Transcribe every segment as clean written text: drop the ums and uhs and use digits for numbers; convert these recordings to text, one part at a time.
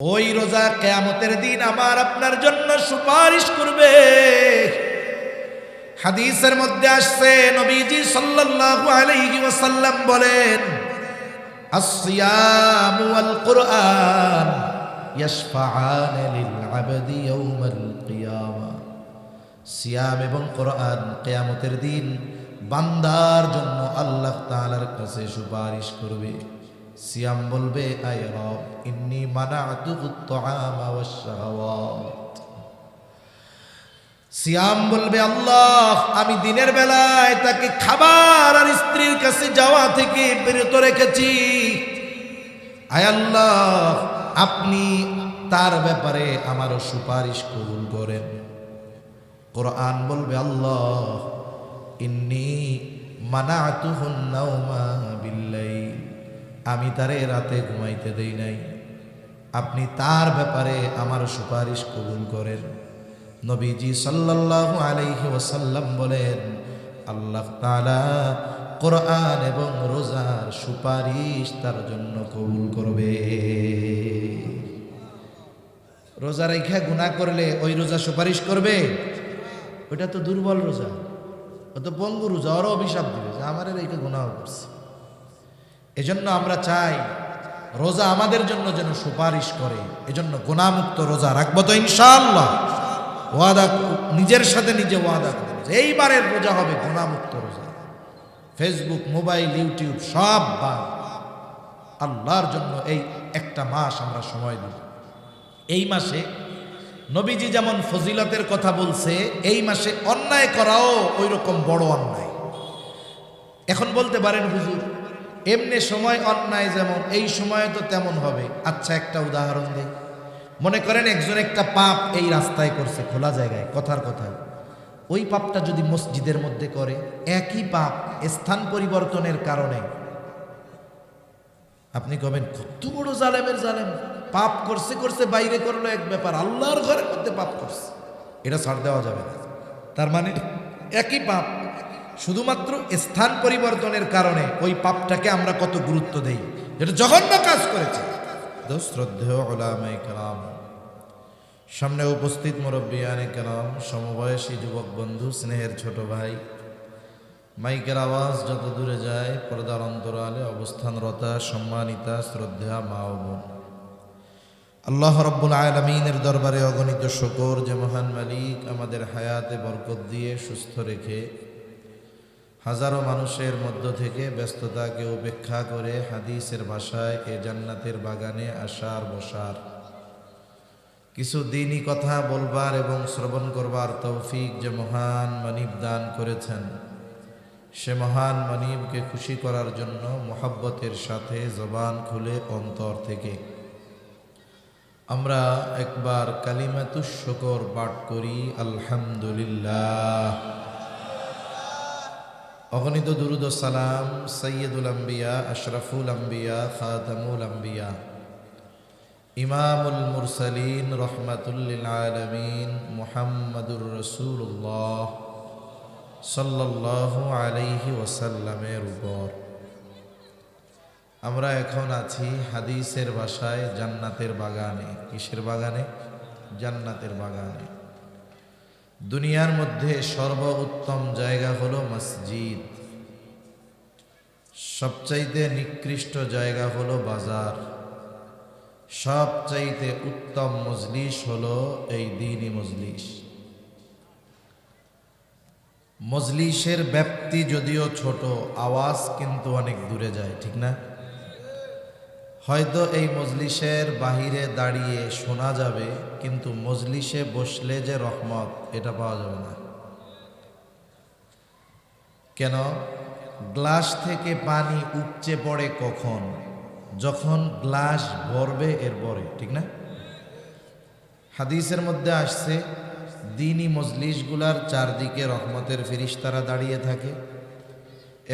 ওই রোজা কিয়ামতের দিন আমার আপনার জন্য সুপারিশ করবে। হাদিসের মধ্যে আসছে নবীজি সাল্লাল্লাহু আলাইহি ওয়াসাল্লাম বলেন, as-সিয়ামু ওয়াল কুরআন ইয়াশফাআন লিল আবদি ইয়াউমাল কিয়ামা। সিয়াম এবং কোরআন কিয়ামতের দিন বান্দার জন্য আল্লাহ তাআলার কাছে সুপারিশ করবে। সিয়াম বলবে, আয় রব ইন্নী মানাতুহুত তুআমা ওয়াশ শাহাওয়াত। সিয়াম বলবে, আল্লাহ আমি দিনের বেলায় তাকে খাবার আর স্ত্রীর কাছে যাওয়া থেকে বিরত রেখেছি। আয় আল্লাহ আপনি তার ব্যাপারে আমারও সুপারিশ কবুল করেন। কোরআন বলবে, আল্লাহ ইন্নী মানাতুহুন নাওমা বিল্লাইল, আমি তারে রাতে ঘুমাইতে দেই নাই, আপনি তার ব্যাপারে আমার সুপারিশ কবুল করেন। নবীজি সাল্লাল্লাহু আলাইহি ওয়াসাল্লাম বলেন, আল্লাহ তাআলা কোরআন এবং রোজার সুপারিশ তার জন্য কবুল করবে। রোজা রেখা গুনাহ করলে ওই রোজা সুপারিশ করবে? ওটা তো দুর্বল রোজা, ও তো পঙ্গু রোজা, ওরও অভিশাপ দিবে যে আমার রেখে গুনাহ করছে। এজন্য আমরা চাই রোজা আমাদের জন্য যেন সুপারিশ করে। এজন্য গুনাহমুক্ত রোজা রাখবো তো ইনশাআল্লাহ। ওয়াদা, নিজের সাথে নিজে ওয়াদা করে এইবারের রোজা হবে গুনাহমুক্ত রোজা। ফেসবুক, মোবাইল, ইউটিউব সব বাদ। আল্লাহর জন্য এই একটা মাস আমরা সময় দিব। এই মাসে নবীজি যেমন ফজিলতের কথা বলছে, এই মাসে অন্যায় করাও ওই রকম বড় অন্যায়। এখন বলতে পারেন হুজুর এমনি সময় অন্যায় যেমন, এই সময় তো তেমন হবে। আচ্ছা একটা উদাহরণ দেই। মনে করেন একজন একটা পাপ এই রাস্তায় করছে, খোলা জায়গায়, কথার কথা, ওই পাপটা যদি মসজিদের মধ্যে করে, একই পাপ স্থান পরিবর্তনের কারণে আপনি কবেন কত বড় জালেমের জালেম, পাপ করছে করছে বাইরে করলো এক ব্যাপার, আল্লাহর ঘরের মধ্যে পাপ করছে, এটা ছাড় দেওয়া যাবে না। তার মানে একই পাপ, শুধুমাত্র স্থান পরিবর্তনের কারণে ওই পাপটাকে আমরা কত গুরুত্ব দেই, যেটা জঘন্য কাজ করেছে। শ্রদ্ধেয় উলামায়ে কেরাম, সামনে উপস্থিত মুরব্বিয়ানে কেরাম, সমবয়সী যুবক বন্ধু, স্নেহের ছোট ভাই, মাইকের আওয়াজ যত দূরে যায়, পর্দার অন্তরালে অবস্থানরতা সম্মানিতা শ্রদ্ধা মা ও বোন, আল্লাহ রাব্বুল আলামিনের দরবারে অগণিত শুকর যে মহান মালিক আমাদের হায়াতে বরকত দিয়ে সুস্থ রেখে হাজারো মানুষের মধ্য থেকে ব্যস্ততাকে উপেক্ষা করে হাদিসের ভাষায় এ জান্নাতের বাগানে আসার বসার, কিছু দ্বীনি কথা বলবার এবং শ্রবণ করবার তৌফিক যে মহান মানিব দান করেছেন, সে মহান মানিবকে খুশি করার জন্য মোহাব্বতের সাথে জবান খুলে অন্তর থেকে আমরা একবার কালিমাতুশ শুকর পাঠ করি, আলহামদুলিল্লাহ। অগণিত দুরুদ ও সালাম সৈয়দুল আম্বিয়া, আশরাফুল আম্বিয়া, খাতামুল আম্বিয়া, ইমামুল মুরসালিন, রহমাতুল লিল আলামিন, মুহাম্মাদুর রাসূলুল্লাহ সাল্লাল্লাহু আলাইহি ওয়াসাল্লামের উপর। আমরা এখন আছি হাদিসের ভাষায় জান্নাতের বাগানে। কিসের বাগানে? জান্নাতের বাগানে। দুনিয়ার মধ্যে সর্বোত্তম জায়গা হলো মসজিদ, সবচাইতে নিকৃষ্ট জায়গা হলো বাজার, সবচাইতে উত্তম মজলিস হলো এই দ্বীনি মজলিস। মজলিসের ব্যাপ্তি যদিও ছোট, আওয়াজ কিন্তু অনেক দূরে যায়, ঠিক না? হয়তো এই মজলিসের বাহিরে দাঁড়িয়ে শোনা যাবে, কিন্তু মজলিসে বসলে যে রহমত, এটা পাওয়া যাবে না। কেন? গ্লাস থেকে পানি উপচে পড়ে কখন? যখন গ্লাস ভরবে এরপরে, ঠিক না? হাদিসের মধ্যে আসছে দ্বীনি মজলিসগুলার চারদিকে রহমতের ফেরেশতারা দাঁড়িয়ে থাকে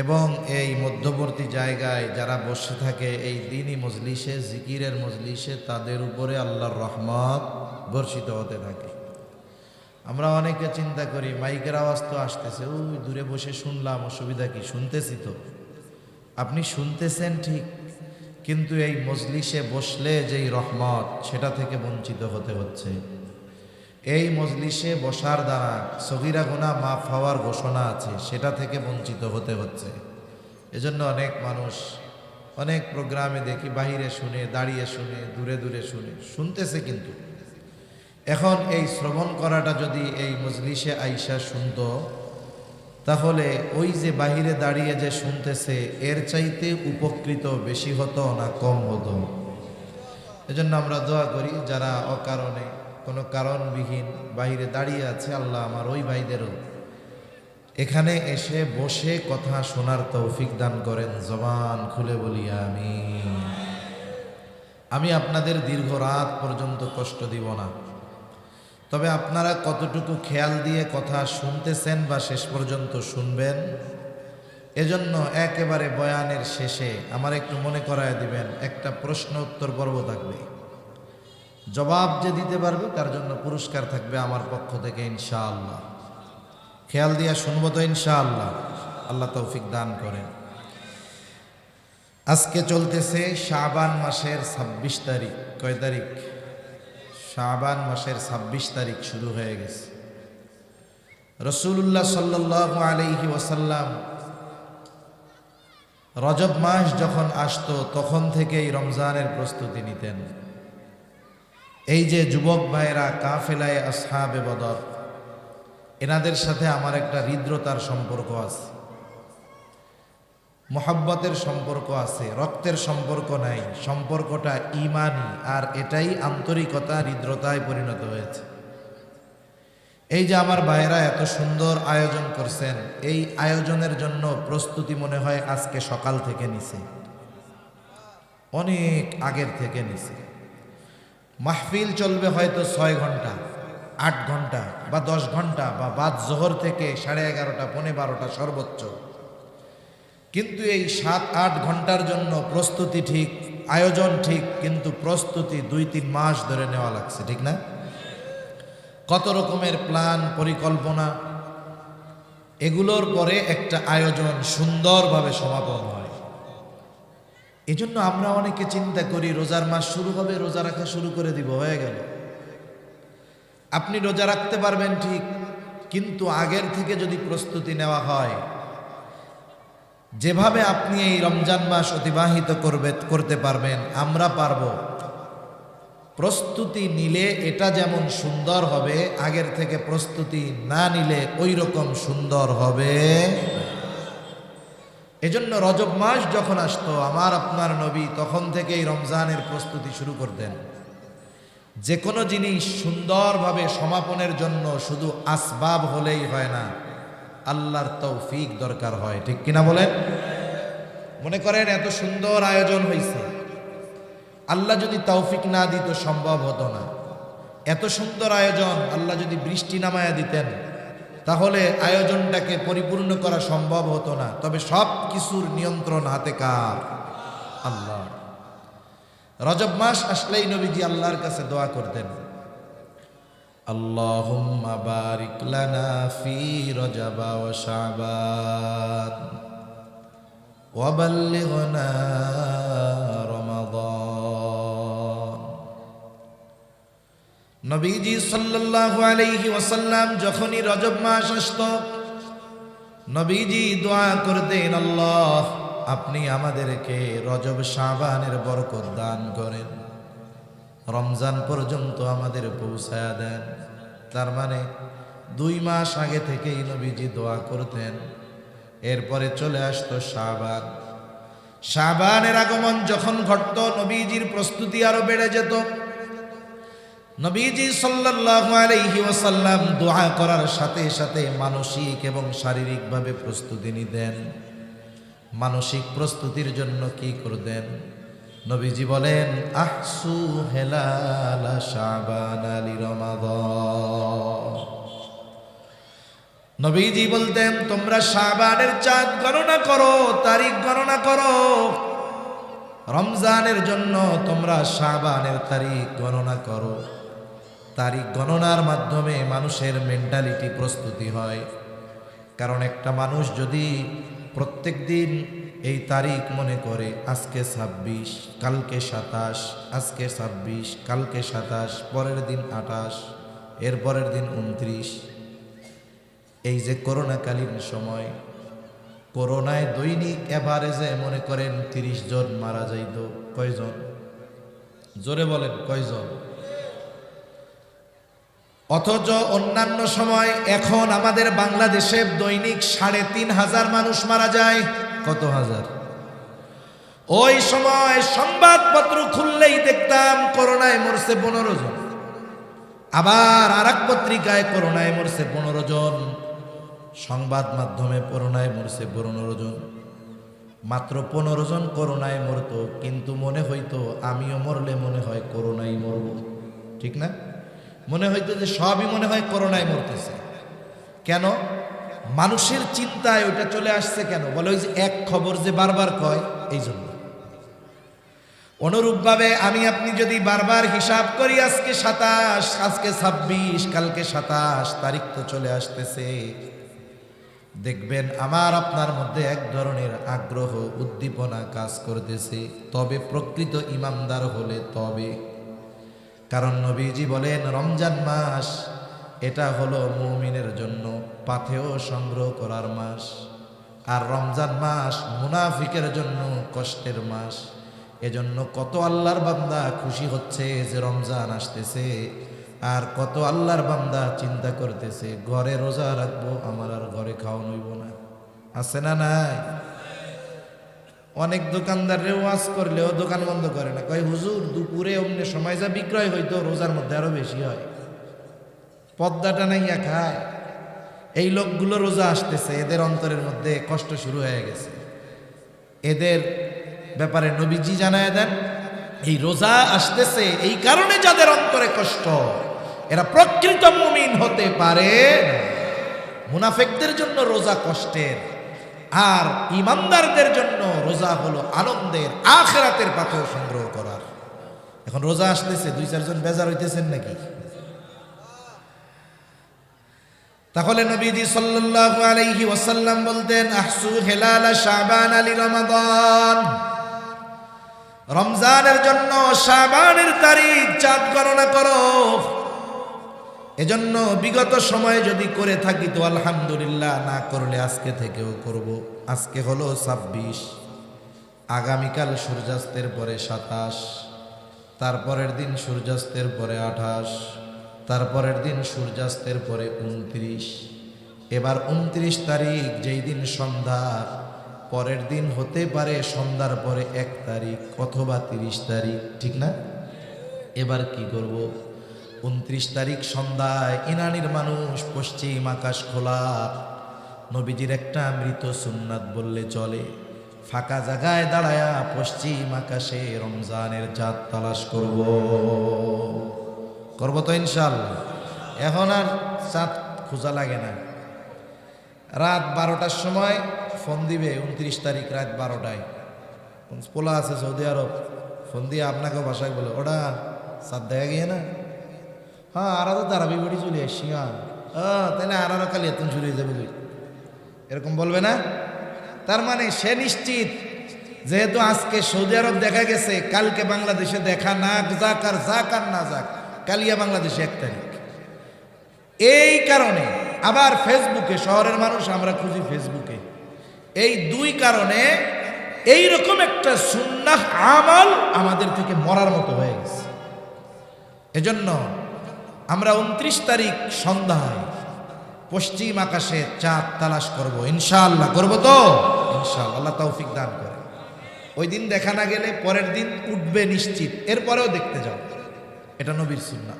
এবং এই মধ্যবর্তী জায়গায় যারা বসে থাকে এই দ্বীনি মজলিসে, জিকিরের মজলিসে, তাদের উপরে আল্লাহর রহমত বর্ষিত হতে থাকে। আমরা অনেকে চিন্তা করি মাইকের আওয়াজ তো আসতেছে, ওই দূরে বসে শুনলাম, অসুবিধা কি? শুনতেছি তো। আপনি শুনতেছেন ঠিক, কিন্তু এই মজলিসে বসলে যেই রহমত সেটা থেকে বঞ্চিত হতে হচ্ছে। এই মজলিসে বসার দ্বারা সগীরা গুনাহ মাফ হওয়ার ঘোষণা আছে, সেটা থেকে বঞ্চিত হতে হচ্ছে। এজন্য অনেক মানুষ অনেক প্রোগ্রামে দেখি বাহিরে শুনে, দাঁড়িয়ে শুনে, দূরে দূরে শুনতেছে, কিন্তু এখন এই শ্রবণ করাটা যদি এই মজলিসে আইসা শুনতো, তাহলে ওই যে বাহিরে দাঁড়িয়ে যে শুনতেছে এর চাইতে উপকৃত বেশি হতো না কম হতো? এজন্য আমরা দোয়া করি যারা অকারণে কোনো কারণবিহীন বাহিরে দাঁড়িয়ে আছে, আল্লাহ আমার ওই ভাইদেরও এখানে এসে বসে কথা শোনার তৌফিক দান করেন। জবান খুলে বলি আমিন। আমি আপনাদের দীর্ঘ রাত পর্যন্ত কষ্ট দিব না, তবে আপনারা কতটুকু খেয়াল দিয়ে কথা শুনতেছেন বা শেষ পর্যন্ত শুনবেন, এজন্য একেবারে বয়ানের শেষে আমার একটু মনে করায় দিবেন, একটা প্রশ্ন উত্তর পর্ব থাকবে। জবাব যে দিতে পারবে তার জন্য পুরস্কার থাকবে আমার পক্ষ থেকে ইনশাআল্লাহ। খেয়াল দিয়া শুনবো তো ইনশাআল্লাহ? আল্লাহ তৌফিক দান করেন। আজকে চলতেছে শাবান মাসের ২৬ তারিখ। কয় তারিখ? শাবান মাসের ২৬ তারিখ শুরু হয়ে গেছে। রাসূলুল্লাহ সাল্লাল্লাহু আলাইহি ওয়াসাল্লাম রজব মাস যখন আসতো তখন থেকেই রমজানের প্রস্তুতি নিতেন। এই যে যুবক ভাইরা কাফেলায়ে আসহাবে বদর, এনাদের সাথে আমার একটা হৃদ্রতার সম্পর্ক আছে, মোহাব্বতের সম্পর্ক আছে, রক্তের সম্পর্ক নাই। সম্পর্কটা ঈমানি, আর এটাই আন্তরিকতা, হৃদ্রতায় পরিণত হয়েছে। এই যে আমার ভাইরা এত সুন্দর আয়োজন করছেন, এই আয়োজনের জন্য প্রস্তুতি মনে হয় আজকে সকাল থেকে নিছে, অনেক আগের থেকে নিছে। মাহফিল চলবে হয়তো ৬ ঘন্টা, ৮ ঘন্টা বা ১০ ঘন্টা, বা বাদ জোহর থেকে 11:30, 12:30 সর্বোচ্চ। কিন্তু এই ৭-৮ ঘন্টার জন্য প্রস্তুতি ঠিক, আয়োজন ঠিক, কিন্তু প্রস্তুতি ২-৩ মাস ধরে নেওয়া লাগছে, ঠিক না? কত রকমের প্ল্যান, পরিকল্পনা, এগুলোর পরে একটা আয়োজন সুন্দরভাবে সমাপন হয়। এজন্য আমরা অনেকে চিন্তা করি রোজার মাস শুরু হবে, রোজা রাখা শুরু করে দিব, হয়ে গেল। আপনি রোজা রাখতে পারবেন ঠিক, কিন্তু আগের থেকে যদি প্রস্তুতি নেওয়া হয়, যেভাবে আপনি এই রমজান মাস অতিবাহিত করতে পারবেন, আমরা পারব। প্রস্তুতি নিলে এটা যেমন সুন্দর হবে, আগের থেকে প্রস্তুতি না নিলে ওই রকম সুন্দর হবে। এজন্য রজব মাস যখন আসতো আমার আপনার নবী তখন থেকেই রমজানের প্রস্তুতি শুরু করতেন। যে কোনো জিনিস সুন্দরভাবে সমাপনের জন্য শুধু আসবাব হলেই হয় না, আল্লাহর তৌফিক দরকার হয়, ঠিক কিনা বলেন? মনে করেন এত সুন্দর আয়োজন হয়েছে, আল্লাহ যদি তৌফিক না দিত সম্ভব হতো না। এত সুন্দর আয়োজন, আল্লাহ যদি বৃষ্টি নামায়া দিতেন তাহলে আয়োজনটাকে পরিপূর্ণ করা সম্ভব হতো না। তবে সব কিছুর নিয়ন্ত্রণ হাতে কার? আল্লাহ। রজব মাস আসলেই নবীজি আল্লাহর কাছে দোয়া করতেন, আল্লাহুম্মা বারিক লানা ফি রজব ওয়া শাবান ওয়া বাল্লিগনা রমাদান। নবীজি সাল্লাল্লাহু আলাইহি ওয়াসাল্লাম যখনই রজব মাস আসতো নবীজি দোয়া করতেন, আল্লাহ আপনি আমাদেরকে রজব শাবানের বরকত দান করেন, রমজান পর্যন্ত আমাদের পৌঁছায়া দেন। তার মানে 2 মাস আগে থেকেই নবীজি দোয়া করতেন। এরপরে চলে আসতো শাবান। শাবানের আগমন যখন ঘটতো নবীজির প্রস্তুতি আরো বেড়ে যেত। নবীজি সাল্লাল্লাহু আলাইহি ওয়াসাল্লাম দোয়া করার সাথে সাথে মানসিক এবং শারীরিকভাবে প্রস্তুতি নিতেন। মানসিক প্রস্তুতির জন্য কি করতেন? নবীজি বলেন, আহসু হেলাল শাবান লি রমাদান। নবীজি বলতেন, তোমরা শাবানের চাঁদ গণনা করো, তারিখ গণনা করো। রমজানের জন্য তোমরা শাবানের তারিখ গণনা করো। তারিখ গণনার মাধ্যমে মানুষের মেন্টালিটি প্রস্তুতি হয়। কারণ একটা মানুষ যদি প্রত্যেক দিন এই তারিখ মনে করে আজকে ২৬, কালকে ২৭, আজকে ২৬, কালকে ২৭, পরের দিন ২৮, এর পরের দিন ২৯। এই যে করোনাকালীন সময়, করোনায় দৈনিক এভারেজে মনে করেন ৩০ জন মারা যাইত। কয়জন? জোরে বলেন কয়জন? অথচ অন্যান্য সময় এখন আমাদের বাংলাদেশে দৈনিক ৩৫০০ মানুষ মারা যায়। কত হাজার? ওই সময় সংবাদপত্র খুললেই দেখতাম করোনায় মরছে ১৫ জন, আবার আরেক পত্রিকায় করোনায় মরছে ১৫ জন, সংবাদ মাধ্যমে করোনায় মরছে ১৫ জন। মাত্র ১৫ জন করোনায় মরতো, কিন্তু মনে হইতো আমিও মরলে মনে হয় করোনায় মরব, ঠিক না? মনে হইতো যে সবই মনে হয় করোনায় মরতেছে। কেন? মানুষের চিন্তায় ওইটা চলে আসছে। কেন বলে? ওই যে এক খবর যে বারবার কয়, এই জন্য। অনুরূপভাবে আমি আপনি যদি বারবার হিসাব করি, আজকে ২৭, আজকে ২৬, কালকে ২৭ তারিখ তো চলে আসতেছে, দেখবেন আমার আপনার মধ্যে এক ধরনের আগ্রহ, উদ্দীপনা কাজ করতেছে। তবে প্রকৃত ইমানদার হলে তবে, কারণ নবীজি বলেন রমজান মাস এটা হলো মুমিনের জন্য পাথেয় সংগ্রহ করার মাস, আর রমজান মাস মুনাফিকের জন্য কষ্টের মাস। এজন্য কত আল্লাহর বান্দা খুশি হচ্ছে যে রমজান আসতেছে, আর কত আল্লাহর বান্দা চিন্তা করতেছে ঘরে রোজা রাখবো, আমার আর ঘরে খাওয়ানো হইব না। আছে না নাই? অনেক দোকানদার ওয়াজ করলেও দোকান বন্ধ করে না, কয় হুজুর দুপুরে অমনি সময় যা বিক্রয় হইতো রোজার মধ্যে আরো বেশি হয়, পদ্মাটা নাইয়া খায়। এই লোকগুলো রোজা আসতেছে, এদের অন্তরের মধ্যে কষ্ট শুরু হয়ে গেছে। এদের ব্যাপারে নবীজি জানায় দেন, এই রোজা আসতেছে এই কারণে যাদের অন্তরে কষ্ট, এরা প্রকৃত মুমিন হতে পারে না। মুনাফিকদের জন্য রোজা কষ্টের, আর ইমানদারদের জন্য রোজা হলো আনন্দের, আখিরাতের পাথর সংগ্রহ করার। এখন রোজা আসতেছে, ২-৪ জন বেজার হইতেছেন নাকি? তাহলে নবীজি সাল্লাল্লাহু আলাইহি ওয়াসাল্লাম বলতেন আহসু হিলাল শাবান আলি রমাদান, রমজানের জন্য শাবানের তারিখ চাঁদ গণনা করো। এজন্য বিগত সময়ে যদি করে থাকি তো আলহামদুলিল্লাহ, না করলে আজকে থেকেও করব। আজকে হলো ২৬, আগামীকাল সূর্যাস্তের পরে ২৭, তারপরের দিন সূর্যাস্তের পরে ২৮, তারপরের দিন সূর্যাস্তের পরে ২৯। এবার ২৯ তারিখ, যেই দিন সন্ধ্যা, পরের দিন হতে পারে সন্ধ্যার পরে ১ তারিখ অথবা ৩০ তারিখ, ঠিক না? এবার কি করব? ২৯ তারিখ সন্ধ্যায় ইনানির মানুষ পশ্চিম আকাশ খোলা, নবীজির একটা মৃত সুন্নাত বললে চলে, ফাঁকা জায়গায় দাঁড়ায়া পশ্চিম আকাশে রমজানের চাঁদ তালাশ করব তো ইনশাআল্লাহ। এখন আর চাঁদ খোঁজা লাগে না। রাত ১২টার সময় ফোন দিবে, ২৯ তারিখ রাত ১২টায়। পোলা আছে সৌদি আরব, ফোন দিয়ে আপনাকেও বাসায় বলে ওটা চাঁদ দেখা গিয়ে না, হ্যাঁ আর তো দাঁড়াবি বেড়ি চলে আসছি, হ্যাঁ তাহলে আরো কালি এত শুরু হয়ে যাবে, এরকম বলবে না? তার মানে সে নিশ্চিত, যেহেতু আজকে সৌদি আরব দেখা গেছে, কালকে বাংলাদেশে দেখা না যাক আর যাক আর না যাক, কালিয়া বাংলাদেশে ১ তারিখ। এই কারণে আবার ফেসবুকে, শহরের মানুষ আমরা খুঁজি ফেসবুকে, এই ২ কারণে এইরকম একটা সুন্নাহ আমল আমাদের থেকে মরার মতো হয়ে গেছে। এজন্য আমরা ২৯ তারিখ সন্ধ্যায় পশ্চিম আকাশে চাঁদ তালাশ করব, ইনশাআল্লাহ। করব তো ইনশাআল্লাহ, আল্লাহ তৌফিক দান করে। ওই দিন দেখা না গেলে পরের দিন উঠবে নিশ্চিত, এরপরেও দেখতে যাও, এটা নবীর সুন্নাহ।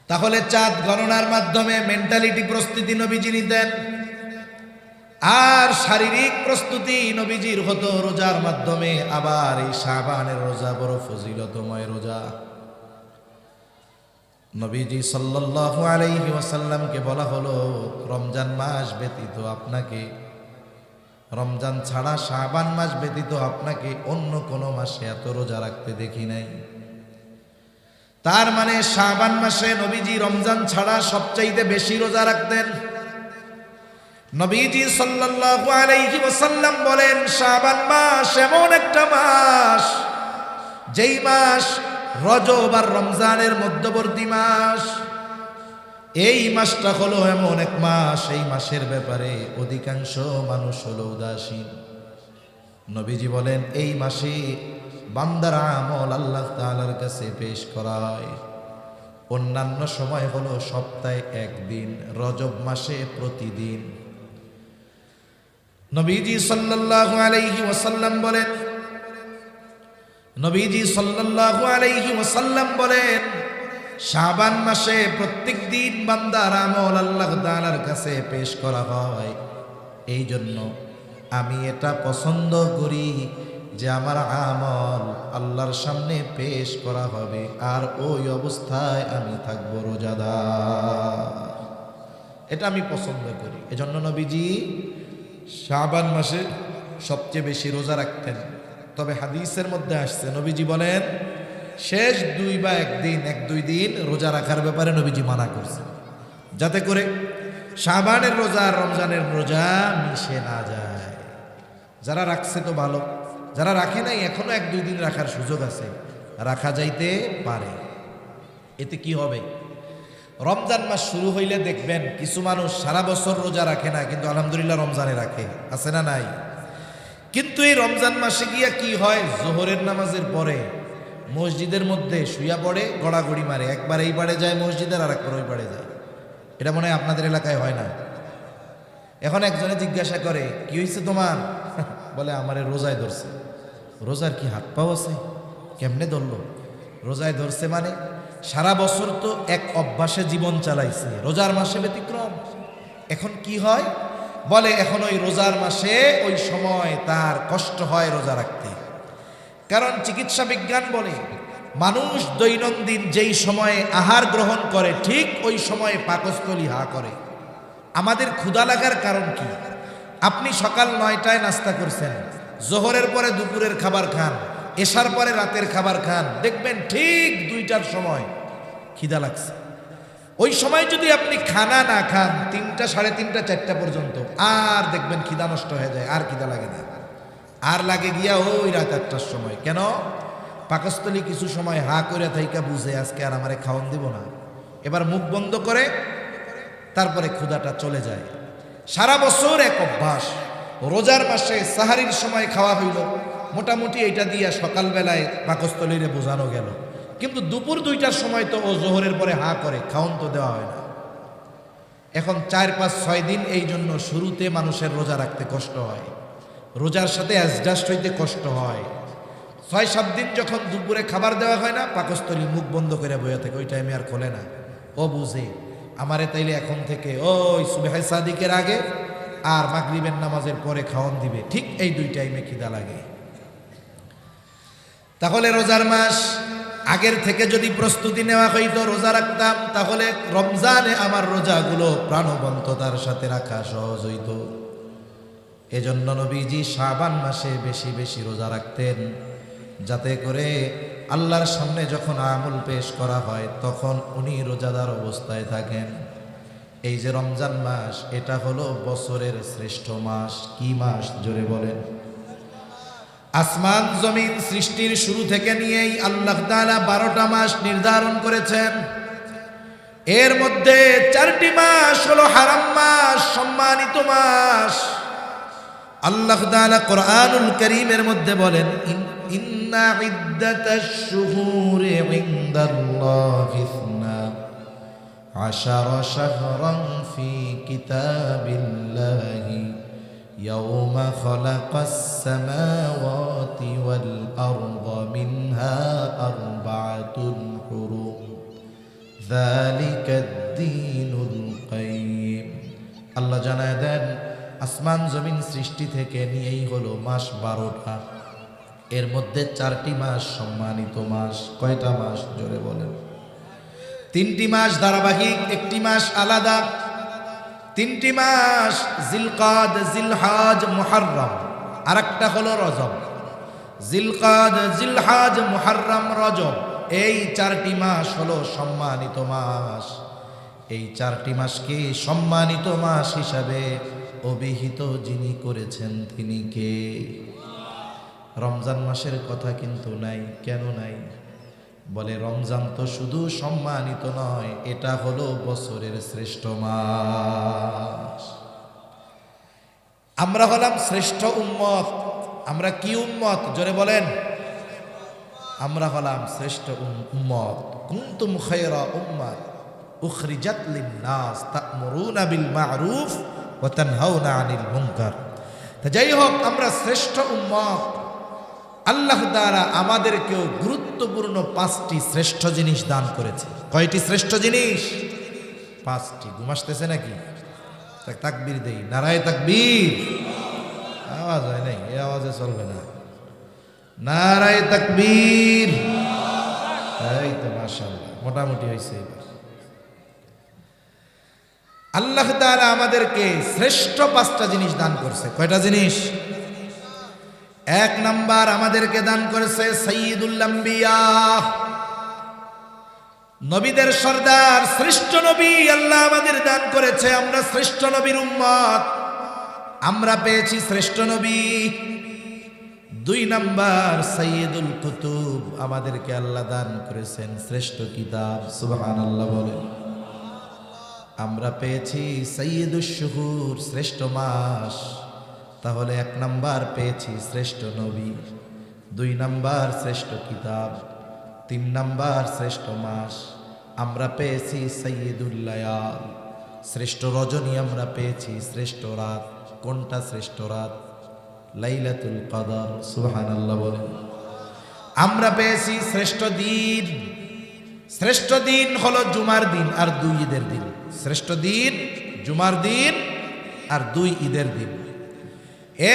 তাহলে চাঁদ গণনার মাধ্যমে মেন্টালিটি প্রস্তুতি নবীজি নিতেন, আর শারীরিক প্রস্তুতি নবীজির হতো রোজার মাধ্যমে। আবার এই শাবানের রোজা বড় ফজিলতময় রোজা। নবীজি সাল্লাল্লাহু আলাইহি ওয়াসাল্লামকে বলা হলো, রমজান মাস ব্যতীত আপনাকে, রমজান ছাড়া শাবান মাস ব্যতীত আপনাকে অন্য কোনো মাসে এত রোজা রাখতে দেখি নাই। তার মানে শাবান মাসে নবীজি রমজান ছাড়া সবচাইতে বেশি রোজা রাখতেন। নবীজি সাল্লাল্লাহু আলাইহি ওয়াসাল্লাম বলেন, শাবান মাস এমন একটা মাস, যেই মাস রজব আর রমজানের মধ্যবর্তী মাস। এই মাসটা হলো এমন এক মাস, এই মাসের ব্যাপারে অধিকাংশ মানুষ হলো উদাসীন। নবীজি বলেন, এই মাসে বান্দার আমল আল্লাহ তাআলার কাছে পেশ করা হয়। অন্যান্য সময় হলো সপ্তাহে একদিন, রজব মাসে প্রতিদিন। নবীজি সাল্লাল্লাহু আলাইহি ওয়াসাল্লাম বলেন, নবীজি সাল্লাল্লাহু আলাইহি ওয়াসাল্লাম বলেন, শাবান মাসে প্রত্যেক দিন বান্দার আমল আল্লাহ তাআলার কাছে পেশ করা হয়। এই জন্য আমি এটা পছন্দ করি যে আমার আমল আল্লাহর সামনে পেশ করা হবে, আর ওই অবস্থায় আমি থাকবো রোজাদার। এটা আমি পছন্দ করি। এজন্য নবীজি শাবান মাসে সবচেয়ে বেশি রোজা রাখতেন। তবে হাদিসের মধ্যে আসছে, নবীজি বলেন শেষ 2 বা 1 দিন, 1-2 দিন রোজা রাখার ব্যাপারে নবীজি মানা করছে, যাতে করে শাবানের রোজা আর রমজানের রোজা মিশে না যায়। যারা রাখছে তো ভালো, যারা রাখে নাই এখনো 1-2 দিন রাখার সুযোগ আছে, রাখা যাইতে পারে। এতে কি হবে, রমজান মাস শুরু হইলে দেখবেন কিছু মানুষ সারা বছর রোজা রাখে না, কিন্তু আলহামদুলিল্লাহ রমজানে রাখে, আছে না নাই? কিন্তু এই রমজান মাসে গিয়া কি হয়, জোহরের নামাজের পরে মসজিদের মধ্যে শুইয়া পড়ে, গড়াগড়ি মারে, একবার এই পাড়ে যায় মসজিদের, আর একবার ওই পাড়ে যায়। এটা মনে হয় আপনাদের এলাকায় হয় না? এখন একজনে জিজ্ঞাসা করে, কি হয়েছে তোমার? বলে আমারে রোজায় ধরছে। রোজার কি হাত পাও আছে? কেমনে ধরলো? রোজায় ধরছে মানে সারা বছর তো এক অভ্যাসে জীবন চালাইছে, রোজার মাসে ব্যতিক্রম। এখন কি হয়, বলে এখন ওই রোজার মাসে ওই সময় তার কষ্ট হয় রোজা রাখতে। কারণ চিকিৎসা বিজ্ঞান বলে মানুষ দৈনন্দিন যেই সময়ে আহার গ্রহণ করে ঠিক ওই সময়ে পাকস্থলী হা করে। আমাদের ক্ষুধা লাগার কারণ কি? আপনি সকাল 9টায় নাস্তা করছেন, জোহরের পরে দুপুরের খাবার খান, এশার পরে রাতের খাবার খান, দেখবেন ঠিক 2টার সময় খিদা লাগছে। ওই সময় যদি আপনি খানা না খান 3টা, 3:30, 4টা পর্যন্ত, আর দেখবেন খিদা নষ্ট হয়ে যায়, আর খিদা লাগে না, আর লাগে গিয়া ওই রাত 8টার সময়। কেন? পাকস্থলী কিছু সময় হা করে থাইকা বুঝে আজকে আর আমারে খাওয়ান দিব না, এবার মুখ বন্ধ করে তারপরে ক্ষুধাটা চলে যায়। সারা বছর এক অভ্যাস। রোজার মাসে সাহারির সময় খাওয়া হইল, মোটামুটি এইটা দিয়া সকালবেলায় পাকস্থলীরে বোঝানো গেল, কিন্তু দুপুর 2টার সময় তো ও জোহরের পরে হা করে, খাওন তো দেওয়া হয় না। এখন 4, 5, 6 দিন এই জন্য শুরুতে মানুষের রোজা রাখতে কষ্ট হয়, রোজার সাথে অ্যাডজাস্ট হইতে কষ্ট হয়। 6-7 দিন যখন দুপুরে খাবার দেওয়া হয় না, পাকস্থলী মুখ বন্ধ করে বইয়া থাকে, ওই টাইমে আর খোলে না। ও বুঝে আমারে তাইলে এখন থেকে ওই সুবহে সাদিকের আগে আর মাগরিবের নামাজের পরে খাওয়ান দিবে, ঠিক এই 2 টাইমে খিদা লাগে। তাহলে রোজার মাস আগের থেকে যদি প্রস্তুতি নেওয়া হইতো, রোজা রাখতাম, তাহলে রমজানে আমার রোজাগুলো প্রাণবন্ততার সাথে রাখা সহজ হইত। এজন্য নবীজি শাবান মাসে বেশি বেশি রোজা রাখতেন, যাতে করে আল্লাহর সামনে যখন আমল পেশ করা হয় তখন উনি রোজাদার অবস্থায় থাকেন। এই যে রমজান মাস, এটা হলো বছরের শ্রেষ্ঠ মাস। কি মাস? জোরে বলেন। আসমান জমিন সৃষ্টির শুরু থেকে নিয়েই আল্লাহ তাআলা 12টা মাস নির্ধারণ করেছেন। এর মধ্যে 4টি মাস হলো হারাম মাস, সম্মানিত মাস। আল্লাহ তাআলা কোরআনুল কারীমের মধ্যে বলেন, ইন্না ইদ্দাতাশ শুহুরি ইনদাল্লাহি 12 শাহরান ফি কিতাবিল্লাহি ইয়াওমা খালাকাস সামাওয়াতি ওয়াল আরদা মিনহা আরবাআতুন হুরুম যালিকাদ দীনুল কাইয়্যিম। আল্লাহ জানায় দেন, আসমান জমিন সৃষ্টি থেকে নিয়েই হলো মাস 12টা। এর মধ্যে 4টি মাস সম্মানিত মাস। কয়টা মাস? জোরে বলেন। 3টি মাস ধারাবাহিক, 1টি মাস আলাদা। 3টি মাস জিলকাদ, জিলহাজ, মুহররম, আরেকটা হলো রজব। জিলকাদ, জিলহাজ, মুহররম, রজব, এই 4টি মাস হলো সম্মানিত মাস। এই 4টি মাসকে সম্মানিত মাস হিসাবে অভিহিত যিনি করেছেন তিনি কে? রমজান মাসের কথা কিন্তু নাই। কেন নাই? বলে রমজান তো শুধু সম্মানিত নয়, এটা হলো বছরের শ্রেষ্ঠ মাস। আমরা হলাম শ্রেষ্ঠ উম্মত। আমরা কি উম্মত? জোরে বলেন। আমরা হলাম শ্রেষ্ঠ উম্মত। কুনতুম খায়রা উম্মাত উখরিজাত লিন-নাস তা'মুরুনা বিল মা'রুফ ওয়া তানহাউনা আনিল মুনকার। তা যাই হোক, আমরা শ্রেষ্ঠ উম্মত। আল্লাহ তাআলা আমাদেরকেও গুরুত্বপূর্ণ 5টি শ্রেষ্ঠ জিনিস দান করেছে। কয়টি শ্রেষ্ঠ জিনিস? 5টি। ঘুম আসতেছে নাকি? তাকবীর দেই, নারায়ে তাকবীর। আওয়াজ হয় নাই, এই আওয়াজে চলবে না। নারায়ে তাকবীর। এই তো মাশাআল্লাহ, মোটামুটি হয়েছে। আল্লাহ তাআলা আমাদেরকে শ্রেষ্ঠ 5টা জিনিস দান করছে। কয়টা জিনিস? 1 নাম্বার, আমাদেরকে দান করেছে সাইয়্যিদুল আম্বিয়া, নবীদের সর্দার, শ্রেষ্ঠ নবী আল্লাহ আমাদের দান করেছে। আমরা শ্রেষ্ঠ নবীর উম্মত, আমরা পেয়েছি শ্রেষ্ঠ নবী। 2 নাম্বার, সাইয়্যিদুল কুতুব, আমাদেরকে আল্লাহ দান করেছেন শ্রেষ্ঠ কিতাব। সুবহানাল্লাহ বলেন। আমরা পেয়েছি সাইয়্যিদুশ শুহুর, শ্রেষ্ঠ মাস। তাহলে 1 নাম্বার পেয়েছি শ্রেষ্ঠ নবী, 2 নাম্বার শ্রেষ্ঠ কিতাব, 3 নাম্বার শ্রেষ্ঠ মাস। আমরা পেয়েছি সাইয়্যিদুল লায়াল, শ্রেষ্ঠ রজনী। আমরা পেয়েছি শ্রেষ্ঠ রাত। কোনটা শ্রেষ্ঠ রাত? লাইলাতুল কদর। সুবহানাল্লাহ বলেন। আমরা পেয়েছি শ্রেষ্ঠ দিন। শ্রেষ্ঠ দিন হলো জুমার দিন আর 2 ঈদের দিন। শ্রেষ্ঠ দিন জুমার দিন আর 2 ঈদের দিন।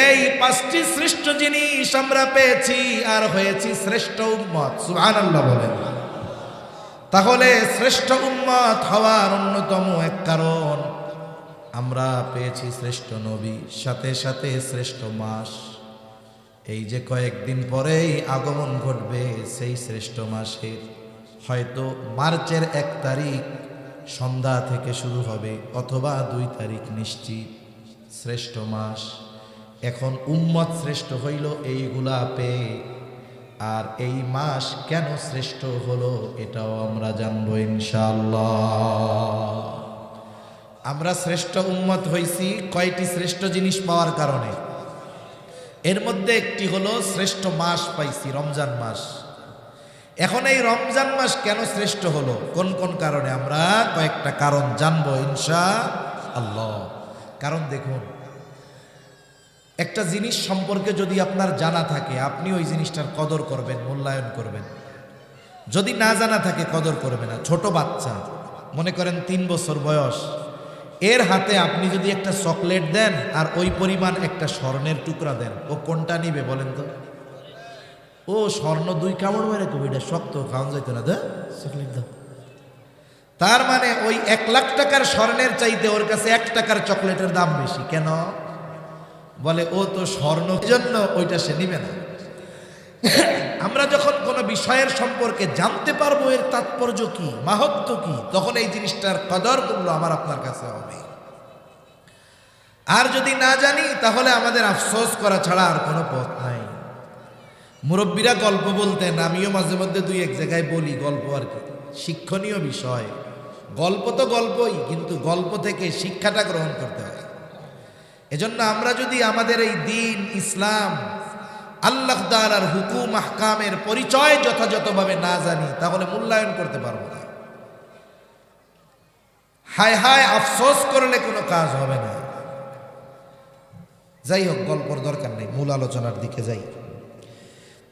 এই 5টি শ্রেষ্ঠ জিনিস আমরা পেয়েছি আর হয়েছি শ্রেষ্ঠ উম্মত। সুবহানাল্লাহ বলেন। তাহলে শ্রেষ্ঠ উম্মত হওয়ার অন্যতম এক কারণ, আমরা পেয়েছি শ্রেষ্ঠ নবী, সাথে সাথে শ্রেষ্ঠ মাস। এই যে কয়েকদিন পরেই আগমন ঘটবে সেই শ্রেষ্ঠ মাসের, হয়তো মার্চের 1 তারিখ সন্ধ্যা থেকে শুরু হবে, অথবা 2 তারিখ নিশ্চিত। শ্রেষ্ঠ মাস। এখন উম্মত শ্রেষ্ঠ হইল এইগুলা পেয়ে, আর এই মাস কেন শ্রেষ্ঠ হলো এটাও আমরা জানবো ইনশাআল্লাহ। আমরা শ্রেষ্ঠ উম্মত হইছি কয়টি শ্রেষ্ঠ জিনিস পাওয়ার কারণে। এর মধ্যে একটি হলো শ্রেষ্ঠ মাস পাইছি, রমজান মাস। এখন এই রমজান মাস কেন শ্রেষ্ঠ হলো, কোন কোন কারণে, আমরা কয়েকটা কারণ জানবো ইনশাআল্লাহ। কারণ দেখুন, একটা জিনিস সম্পর্কে যদি আপনার জানা থাকে, আপনি ওই জিনিসটার কদর করবেন, মূল্যায়ন করবেন। যদি না জানা থাকে, কদর করবে না। ছোট বাচ্চা, মনে করেন 3 বছর বয়স, এর হাতে আপনি যদি একটা চকলেট দেন আর ওই পরিমাণ একটা স্বর্ণের টুকরা দেন, ও কোনটা নিবে বলেন তো? ও স্বর্ণ 2 কামড় মেরে তো ওইটা শক্ত, খাওয়া যাইতো না, দা চকলেট দাও। তার মানে ওই 1 লাখ টাকার স্বর্ণের চাইতে ওর কাছে 1 টাকার চকলেটের দাম বেশি। কেন? বলে ও তো স্বর্ণ, জন্য ওইটা সে নিবে না। আমরা যখন কোনো বিষয়ের সম্পর্কে জানতে পারবো এর তাৎপর্য কি, মাহাত্ম্য কি, তখন এই জিনিসটার কদর মূল্য আমার আপনার কাছে হবে। আর যদি না জানি, তাহলে আমাদের আফসোস করা ছাড়া আর কোনো পথ নাই। মুরব্বীরা গল্প বলতেন, আমিও মাঝে মধ্যে 2-1 জায়গায় বলি গল্প, আর কি শিক্ষণীয় বিষয়। গল্প তো গল্পই, কিন্তু গল্প থেকে শিক্ষাটা গ্রহণ করতে হয়। এজন্য আমরা যদি আমাদের এই দিন ইসলাম, আল্লাহ তাআলার হুকুম আহকামের পরিচয় যথাযথভাবে না জানি, তাহলে মূল্যায়ন করতে পারবো না। হায় হায় আফসোস করলে কোনো কাজ হবে না। যাই হোক, গল্পর দরকার নেই, মূল আলোচনার দিকে যাই।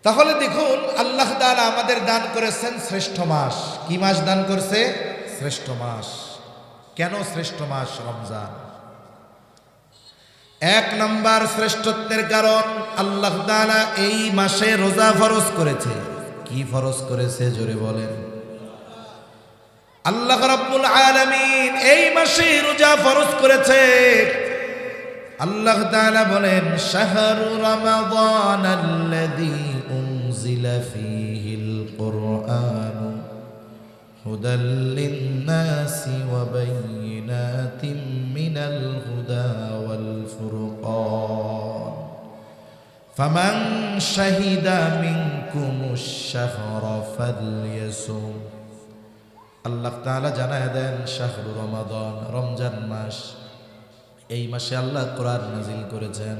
তাহলে দেখুন, আল্লাহ তাআলা আমাদের দান করেছেন শ্রেষ্ঠ মাস। কি মাস দান করছে? শ্রেষ্ঠ মাস। কেন শ্রেষ্ঠ মাস রমজান? 1 নাম্বার শ্রেষ্ঠত্বের কারণ, আল্লাহ তাআলা এই মাসে রোজা ফরজ করেছে। কি ফরজ করেছে জোরে বলেন? আল্লাহ রাব্বুল আলামিন এই মাসে রোজা ফরজ করেছে। আল্লাহ তাআলা বলেন, শাহরু রমাদানাল্লাযী উনজিলা ফীহিল কুরআন হুদাল লিন্নাসি ওয়া বাইয়িনাতিম মিনাল হুদা ওয়াল ফুরকান ফামান শাহিদা মিনকুমুশ শাহরা ফালইয়াসুম। আল্লাহ তাআলা জানায় দেন শাহরু রমাদান, রমজান মাস। এই মাসে আল্লাহ কোরআন নাজিল করেছেন।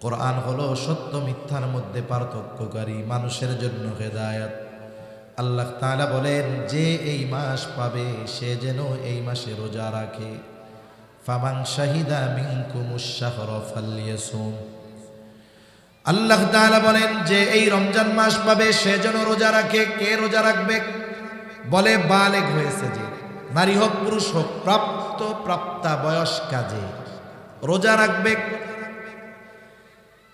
কোরআন হলো সত্য মিথ্যার মধ্যে পার্থক্যকারী, মানুষের জন্য হেদায়েত। আল্লাহ তাআলা বলেন যে এই মাস পাবে সে যেন এই মাসে রোজা রাখে। ফামান শাহিদা মিনকুমুশ শাহরা ফালইয়াসুম। আল্লাহ তাআলা বলেন যে এই রমজান মাস পাবে সে যেন রোজা রাখে। কে রোজা রাখবে? বলে বালেগ হয়েছে যে, নারী হোক পুরুষ হোক, প্রাপ্ত প্রাপ্তা বয়স্কা যে রোজা রাখবে।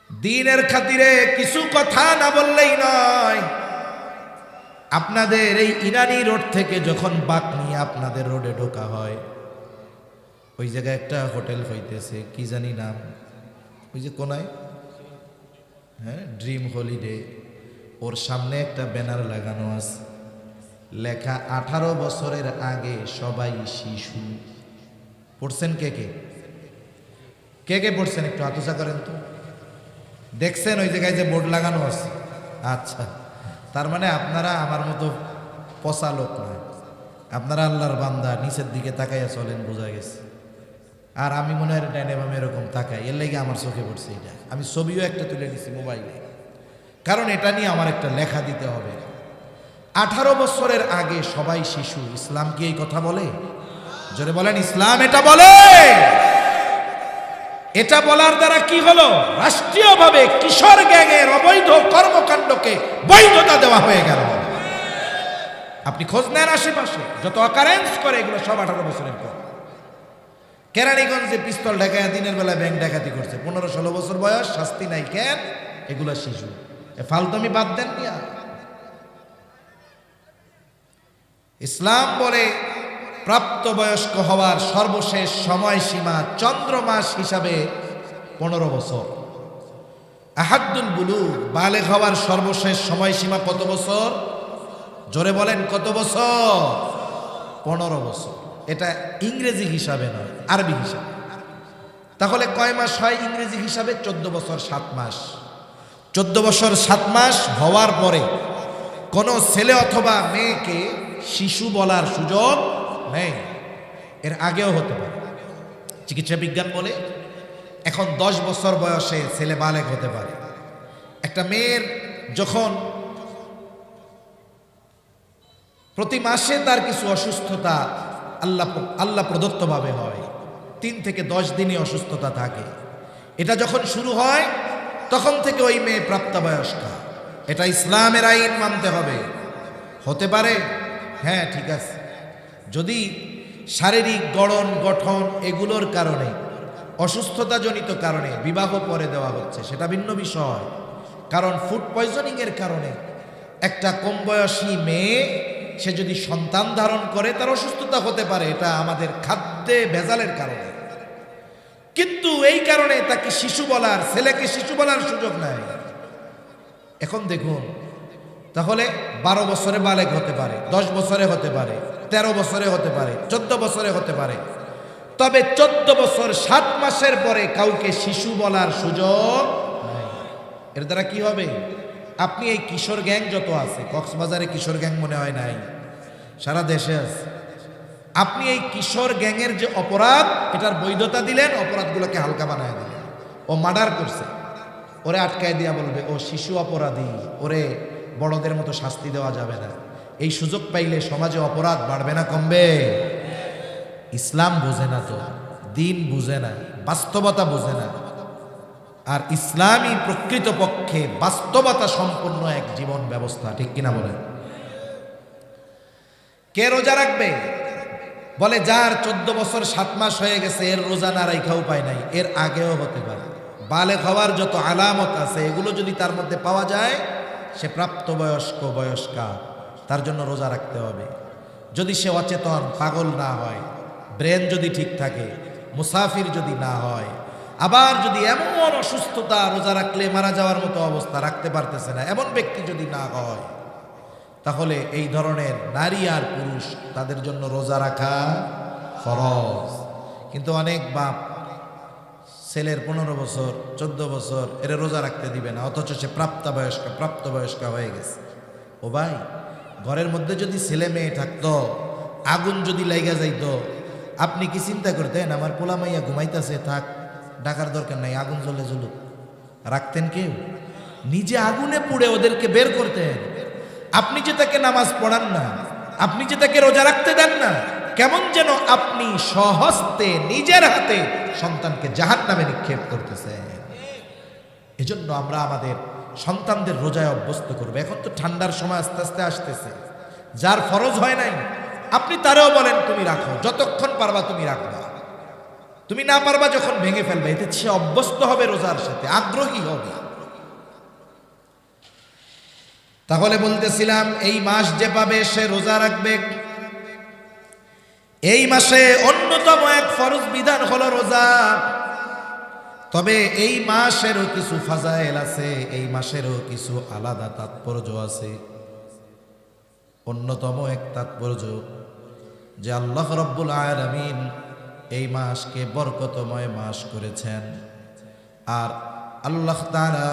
দিনের খাতিরে কিছু কথা না বললেই নয়। আপনাদের এই ইরানি রোড থেকে যখন বাক নিয়ে আপনাদের রোডে ঢোকা হয়, ওই জায়গায় একটা হোটেল হইতেছে, কি জানি নাম, ওই যে কোনায়, হ্যাঁ, ড্রিম হলিডে। ওর সামনে একটা ব্যানার লাগানো আছে, লেখা 18 বছরের আগে সবাই শিশু। পড়ছেন কে কে? কে কে পড়ছেন? একটু আতসা করেন তো। দেখছেন ওই জায়গায় যে বোর্ড লাগানো আছে? আচ্ছা, তার মানে আপনারা আমার মতো পচা লোক নয়, আপনারা আল্লাহর বান্দা, নিচের দিকে তাকাইয়া চলেন, বোঝা গেছে। আর আমি মনে হয় ডাইনে বামে এরকম তাকাই, এর লেগে আমার চোখে পড়ছে এটা। আমি ছবিও একটা তুলে নিছি মোবাইলে, কারণ এটা নিয়ে আমার একটা লেখা দিতে হবে। 18 বছরের আগে সবাই শিশু। ইসলাম কি এই কথা বলে? জোরে বলেন, ইসলাম এটা বলে? এটা বলার দ্বারা কি হলো? রাষ্ট্রীয়ভাবে কিশোর গ্যাংয়ের অবৈধ কর্মকাণ্ডকে বৈধতা দেওয়া হয়ে গেল। আপনি খোঁজ নেন আশেপাশে যত অকারেন্স করে, এগুলো সব 18 বছরের পর। কেরানীগঞ্জে পিস্তল ঢাকায় দিনের বেলা ব্যাংক ডাকাতি করছে, 15-16 বছর বয়স, শাস্তি নাই। কেন? এগুলো শিশু। ফালতুমি বাদ দেন মিয়া। ইসলাম বলে প্রাপ্তবয়স্ক হওয়ার সর্বশেষ সময়সীমা চন্দ্রমাস হিসাবে 15 বছর। আহাদ্দুল বুলুগ, বালেগ হওয়ার সর্বশেষ সময়সীমা কত বছর? জোরে বলেন, কত বছর? 15 বছর। এটা ইংরেজি হিসাবে নয়, আরবি হিসাবে। তাহলে কয় মাস হয় ইংরেজি হিসাবে? 14 বছর 7 মাস। 14 বছর 7 মাস হওয়ার পরে কোনো ছেলে অথবা মেয়েকে শিশু বলার সুযোগ নেই। এর আগেও হতে পারে। চিকিৎসা বিজ্ঞান বলে এখন 10 বছর বয়সে ছেলে বালেগ হতে পারে। একটা মেয়ের যখন প্রতি মাসে তার কিছু অসুস্থতা আল্লাহ প্রদত্তভাবে হয়, 3 থেকে 10 দিনই অসুস্থতা থাকে, এটা যখন শুরু হয় তখন থেকে ওই মেয়ে প্রাপ্তবয়স্কা। এটা ইসলামের আইন মানতে হবে। হতে পারে, হ্যাঁ ঠিক আছে, যদি শারীরিক গড়ন গঠন এগুলোর কারণে, অসুস্থতাজনিত কারণে বিবাহ পরে দেওয়া হচ্ছে, সেটা ভিন্ন বিষয়। কারণ ফুড পয়জনিং এর কারণে একটা কম বয়সী মেয়ে সে যদি সন্তান ধারণ করে তার অসুস্থতা হতে পারে, এটা আমাদের খাদ্যে ভেজালের কারণে। কিন্তু এই কারণে তাকে শিশু বলার, ছেলেকে শিশু বলার সুযোগ নাই। এখন দেখুন, তাহলে 12 বছরে বালেগ হতে পারে, 10 বছরে হতে পারে, 13 বছরে হতে পারে, 14 বছরে হতে পারে। তবে 14 বছর 7 মাসের পরে কাউকে শিশু বলার সুযোগ নাই। এর দ্বারা কি হবে? আপনি এই কিশোর গ্যাং যত আছে, কক্সবাজারে কিশোর গ্যাং মনে হয় নাই, সারা দেশে আছে। আপনি এই কিশোর গ্যাংয়ের যে অপরাধ, এটার বৈধতা দিলেন, অপরাধগুলোকে হালকা বানায় দিলেন। ও মার্ডার করছে, ওরে আটকায় দিয়া বলবে ও শিশু অপরাধী, ওরে বড়দের মতো শাস্তি দেওয়া যাবে না। এই সুযোগ পাইলে সমাজে অপরাধ বাড়বে না কমবে? ইসলাম বুঝে না তো, দিন বুঝে না, বাস্তবতা বুঝে না। আর ইসলামই প্রকৃতপক্ষে বাস্তবতা সম্পন্ন এক জীবন ব্যবস্থা, ঠিক কিনা বলেন? কে রোজা রাখবে? বলে যার 14 বছর 7 মাস হয়ে গেছে, এর রোজা না রাখা উপায় নাই। এর আগেও হতে পারে। বালেগ হওয়ার যত আলামত আছে এগুলো যদি তার মধ্যে পাওয়া যায়, সে প্রাপ্তবয়স্ক বয়স্কা, তার জন্য রোজা রাখতে হবে। যদি সে অচেতন, পাগল না হয়, ব্রেন যদি ঠিক থাকে, মুসাফির যদি না হয়, আবার যদি এমন অসুস্থতা রোজা রাখলে মারা যাওয়ার মতো অবস্থা, রাখতে পারতেছে না, এমন ব্যক্তি যদি না হয়, তাহলে এই ধরনের নারী আর পুরুষ তাদের জন্য রোজা রাখা ফরজ। কিন্তু অনেক বাপ ছেলের 15 বছর 14 বছর এরা রোজা রাখতে দিবে না, অথচ সে প্রাপ্তবয়স্কা হয়ে গেছে। ও ভাই, ঘরের মধ্যে যদি ছেলে মেয়ে থাকতো, আগুন যদি লাইগা যাইতো, আপনি কি চিন্তা করতেন আমার পোলা মাইয়া ঘুমাইতেছে, থাক, ডাকার দরকার নাই, আগুন জ্বলে জ্বলুক? রাখতেন কেউ? নিজে আগুনে পুড়ে ওদেরকে বের করতেন। আপনি যে তাকে নামাজ পড়ান না, আপনি যে তাকে রোজা রাখতে দেন না, কেমন যেন আপনি স্বহস্তে নিজের হাতে সন্তানকে জাহান্নামে নিক্ষেপ করতেছেন। এজন্য আমরা আমাদের সন্তানদের রোজায় অভ্যস্ত করবো। এখন তো ঠান্ডার সময় আস্তে আস্তে আসতেছে, যার ফরজ হয় নাই আপনি তারেও বলেন তুমি রাখো, যতক্ষণ পারবা তুমি রাখবা, তুমি না পারবা যখন ভেঙে ফেলবে, এতে সে অভ্যস্ত হবে, রোজার সাথে আগ্রহী হবে। তাহলে বলতেছিলাম, এই মাস যে পাবে সে রোজা রাখবে। এই মাসে অন্যতম এক ফরজ বিধান হলো রোজা। তবে এই মাসেরও কিছু ফাজাইল আছে, এই মাসেরও কিছু আলাদা তাৎপর্য আছে। অন্যতম এক তাৎপর্য যে আল্লাহ রাব্বুল আলামিন এই মাসকে বরকতময় মাস করেছেন, আর আল্লাহ তাআলা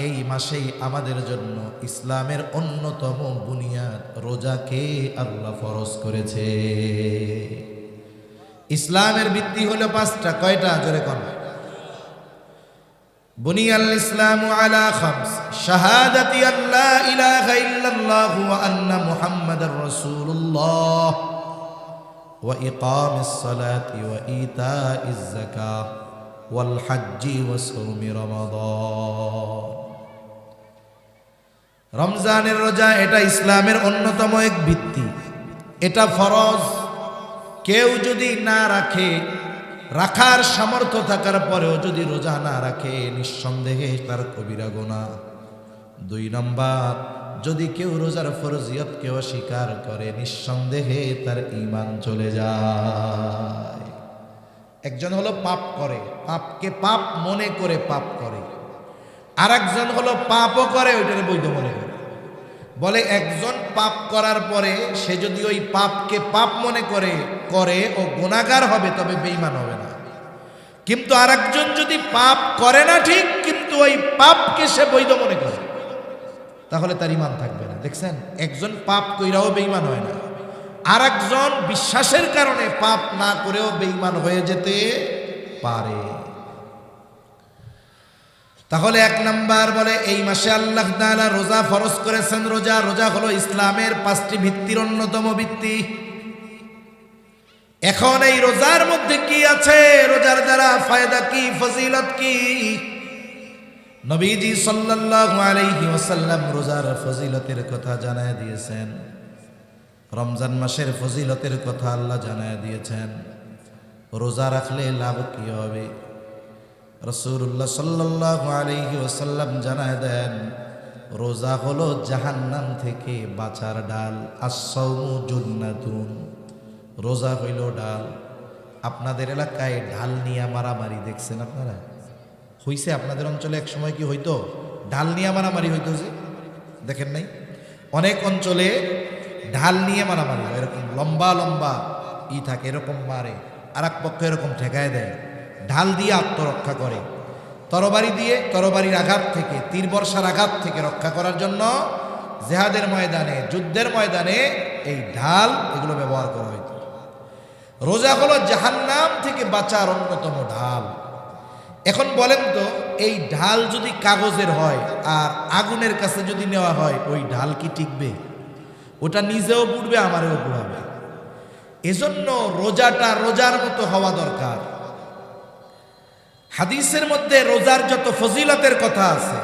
এই মাসেই আমাদের জন্য ইসলামের অন্যতম বুনিয়াদ রোজাকে আল্লাহ ফরজ করেছে। ইসলামের ভিত্তি হলো 5টা। কয়টা? জোরে কোন? বুনিয়াল ইসলামু আলা খামস, শাহাদাতি আল্লা ইলাহা ইল্লাল্লাহ ওয়া আন্না মুহাম্মাদার রাসূলুল্লাহ ওয়া ইকামিস সালাতি ওয়া ইতাইজ যাকাহ ওয়াল হজ্জি ওয়া সাওমি রমাদান। রমজানের রোজা এটা ইসলামের অন্যতম এক ভিত্তি, এটা ফরজ। কেউ যদি না রাখে, রাখার সামর্থ্য থাকার পরেও যদি রোজা না রাখে, নিঃসন্দেহে তার কবিরা গুনাহ। 2 নম্বর, যদি কেউ রোজার ফরজিয়তকে অস্বীকার করে, নিঃসন্দেহে তার ঈমান চলে যায়। একজন হলো পাপ করে, পাপকে পাপ মনে করে পাপ করে, আর একজন হলো পাপও করে ওইটারে বৈধ মনে করে। বলে একজন পাপ করার পরে সে যদি ওই পাপকে পাপ মনে করে করে ও গুনাহগার হবে, তবে বেঈমান হবে না। কিন্তু আরেকজন যদি পাপ করে না ঠিক, কিন্তু ওই পাপকে সে বৈধ মনে করে, তাহলে তার ঈমান থাকবে না। দেখছেন, একজন পাপ কইরাও বেঈমান হয় না, আরেকজন বিশ্বাসের কারণে পাপ না করেও বেঈমান হয়ে যেতে পারে। তাহলে 1 নাম্বার বলে এই মাসে আল্লাহ তাআলা রোজা ফরজ করেছেন। রোজা হলো ইসলামের 5টি ভিত্তির অন্যতম ভিত্তি। এখন এই রোজার মধ্যে কি আছে, রোজার দ্বারা ফায়দা কি, ফজিলত কি? নবীজি সাল্লাল্লাহু আলাইহি ওয়াসাল্লাম রোজার ফজিলতের কথা জানায় দিয়েছেন। রমজান মাসের ফজিলতের কথা আল্লাহ জানায় দিয়েছেন। রোজা রাখলে লাভ কি হবে? রাসূলুল্লাহ সাল্লাল্লাহু আলাইহি ওয়াসাল্লাম জানায় দেন, রোজা হলো জাহান্নাম থেকে বাঁচার ডাল। আস-সাওমু জুন্নাতুন, রোজা হইল ডাল। আপনাদের এলাকায় ঢাল নিয়ে মারামারি দেখছেন আপনারা? হইছে আপনাদের অঞ্চলে? এক সময় কি হইতো ঢাল নিয়ে মারামারি হইতো? যে দেখেন নাই? অনেক অঞ্চলে ঢাল নিয়ে মারামারি, এরকম লম্বা লম্বা থাকে, এরকম মারে, আর এক পক্ষ এরকম ঠেকায় দেয়, ঢাল দিয়ে আত্মরক্ষা করে। তরবারি দিয়ে, তরবারির আঘাত থেকে, তীর বর্ষার আঘাত থেকে রক্ষা করার জন্য জিহাদের ময়দানে, যুদ্ধের ময়দানে এই ঢাল এগুলো ব্যবহার করা হইত। রোজা হলো জাহান্নাম থেকে বাঁচার অন্যতম ঢাল। এখন বলেন তো, এই ঢাল যদি কাগজের হয় আর আগুনের কাছে যদি নেওয়া হয়, ওই ঢাল কি টিকবে? ওটা নিজেও পুড়বে, আমারও পুড়াবে। এজন্য রোজাটা রোজার মতো হওয়া দরকার। হাদিসের মধ্যে রোজার যত ফজিলতের কথা আছে,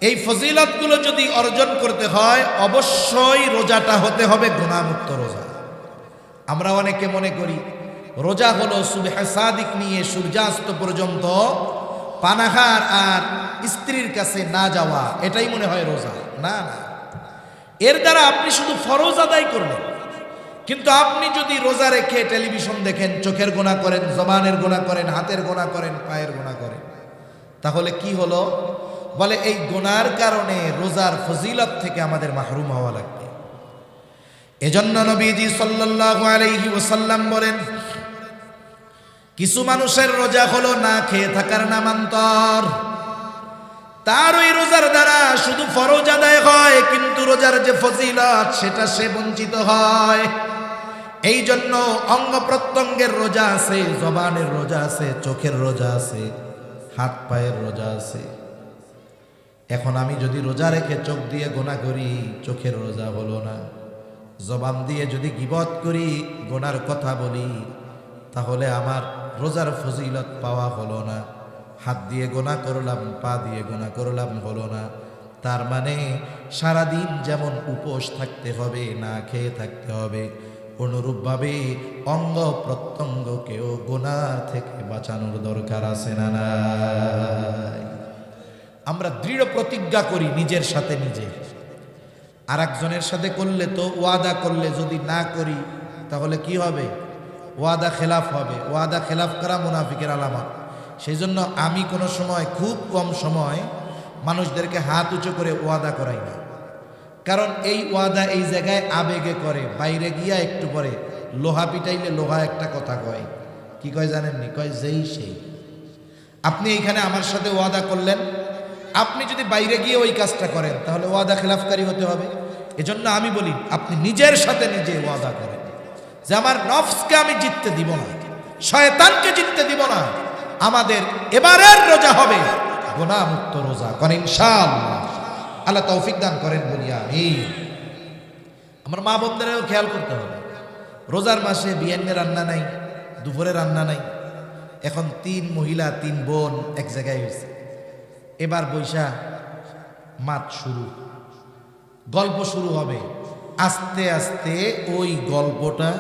এই ফজিলতগুলো যদি অর্জন করতে হয়, অবশ্যই রোজাটা হতে হবে গুনাহমুক্ত রোজা। আমরা অনেকে মনে করি রোজা হলো সুবহে সাদিক নিয়ে সূর্যাস্ত পর্যন্ত পানাহার আর স্ত্রীর কাছে না যাওয়া, এটাই মনে হয় রোজা। না না, এর দ্বারা আপনি শুধু ফরজ আদায় করলেন। কিন্তু আপনি যদি রোজা রেখে টেলিভিশন দেখেন, চোখের গুনাহ করেন, জবানের গুনাহ করেন, হাতের গুনাহ করেন, পায়ের গুনাহ করেন, তাহলে কি হলো? বলে এই গুনার কারণে রোজার ফজিলত থেকে আমাদের মাহরুম হওয়া লাগবে। এজন্য নবীজি সাল্লাল্লাহু আলাইহি ওয়াসাল্লাম বলেন, কিছু মানুষের রোজা হলো না খেয়ে থাকার নামান্তর। তার ওই রোজার দ্বারা শুধু ফরজ আদায় হয়, কিন্তু রোজার যে ফজিলত সেটা সে বঞ্চিত হয়। এই জন্য অঙ্গ প্রত্যঙ্গের রোজা আছে, জবানের রোজা আছে, চোখের রোজা আছে, হাত পায়ের রোজা আছে। এখন আমি যদি রোজা রেখে চোখ দিয়ে গোনা করি, চোখের রোজা হলো না। জবান দিয়ে যদি গীবত করি, গোনার কথা বলি, তাহলে আমার রোজার ফজিলত পাওয়া হলো না। হাত দিয়ে গোনা করলাম, পা দিয়ে গোনা করলাম, হলো না। তার মানে সারাদিন যেমন উপোস থাকতে হবে, না খেয়ে থাকতে হবে, অনুরূপভাবে অঙ্গ প্রত্যঙ্গকেও গোনার থেকে বাঁচানোর দরকার আছে না নাই? আমরা দৃঢ় প্রতিজ্ঞা করি নিজের সাথে নিজে। আর একজনের সাথে করলে তো ওয়াদা করলে যদি না করি তাহলে কি হবে? ওয়াদা খেলাফ হবে। ওয়াদা খেলাফ করা মুনাফিকের আলামত। সেই জন্য আমি কোনো সময়, খুব কম সময় মানুষদেরকে হাত উঁচু করে ওয়াদা করাই না। কারণ এই ওয়াদা এই জায়গায় আবেগে করে, বাইরে গিয়া একটু পরে লোহা পিটাইলে লোহা একটা কথা কয়। কি কয় জানেননি? কয় যেই সেই। আপনি এইখানে আমার সাথে ওয়াদা করলেন, আপনি যদি বাইরে গিয়ে ওই কাজটা করেন তাহলে ওয়াদা খেলাফকারী হতে হবে। এজন্য আমি বলি, আপনি নিজের সাথে নিজে ওয়াদা করেন যে আমার নফসকে আমি জিততে দিব না, শয়তানকে জিততে দিব না। আমাদের এবারের রোজা হবে গুনাহমুক্ত রোজা। করেন ইনশাআল্লাহ। আল্লাহ তৌফিক দান করেন বলি আমিন। আমার মা বোনদেরও খেয়াল করতে হবে, রোজার মাসে বিয়ান্নে রান্না নাই, দুপুরে রান্না নাই। এখন 3 মহিলা 3 বোন এক জায়গায় হয়েছে। এবার বৈশা মাত শুরু, গল্প শুরু হবে। আস্তে আস্তে ওই গল্পটা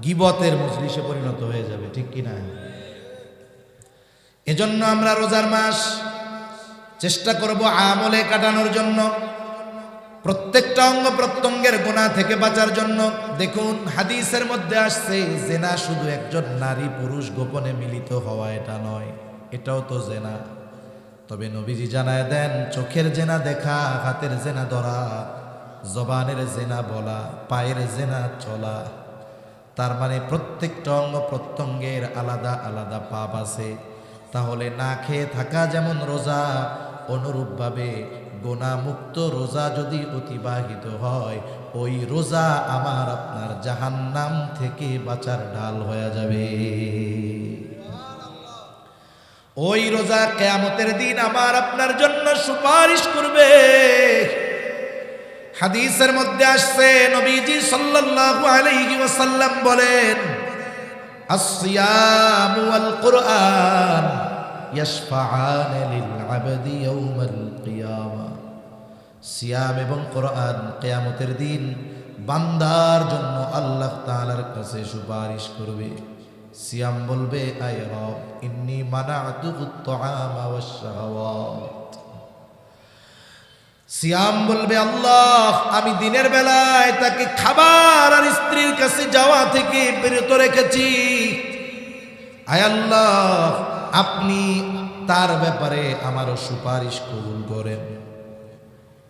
গীবতের মজলিসে পরিণত হয়ে যাবে, ঠিক কিনা? এজন্য আমরা রোজার মাস চেষ্টা করব আমলে কাটানোর জন্য, প্রত্যেকটা অঙ্গ প্রত্যঙ্গের গুনাহ থেকে বাঁচার জন্য। দেখুন হাদিসের মধ্যে আসছে, জেনা শুধু একজন নারী পুরুষ গোপনে মিলিত হওয়া এটা নয়, এটাও তো জেনা। তবে নবীজি জানায় দেন, চোখের জেনা দেখা, হাতের জেনা ধরা, জবানের জেনা বলা, পায়ের জেনা চলা। তার মানে প্রত্যেকটা অঙ্গ প্রত্যঙ্গের আলাদা আলাদা পাপ আছে। তাহলে না খেয়ে থাকা যেমন রোজা, অনুরূপভাবে গুনাহমুক্ত রোজা যদি অতিবাহিত হয়, ওই রোজা আমার আপনার জাহান্নাম থেকে বাঁচার ঢাল হয়ে যাবে। ওই রোজা কিয়ামতের দিন আমার আপনার জন্য সুপারিশ করবে। হাদিসের মধ্যে আসছে, নবীজি সাল্লাল্লাহু আলাইহি ওয়াসাল্লাম বলেন, الصيام والقرآن يشفعان للعبد يوم القيامة। সিয়াম এবং কোরআন কিয়ামতের দিন বান্দার জন্য আল্লাহ তাআলার কাছে সুপারিশ করবে। সিয়াম বলবে, আয় রব ইন্নী মানাতুহুত তুআমা ওয়াশ শাহাওয়াত। সিয়াম বলবে, আল্লাহ আমি দিনের বেলায় তাকে খাবার আর স্ত্রীর কাছে যাওয়া থেকে বিরত রেখেছি। আয় আল্লাহ আপনি তার ব্যাপারে আমারও সুপারিশ কবুল করেন।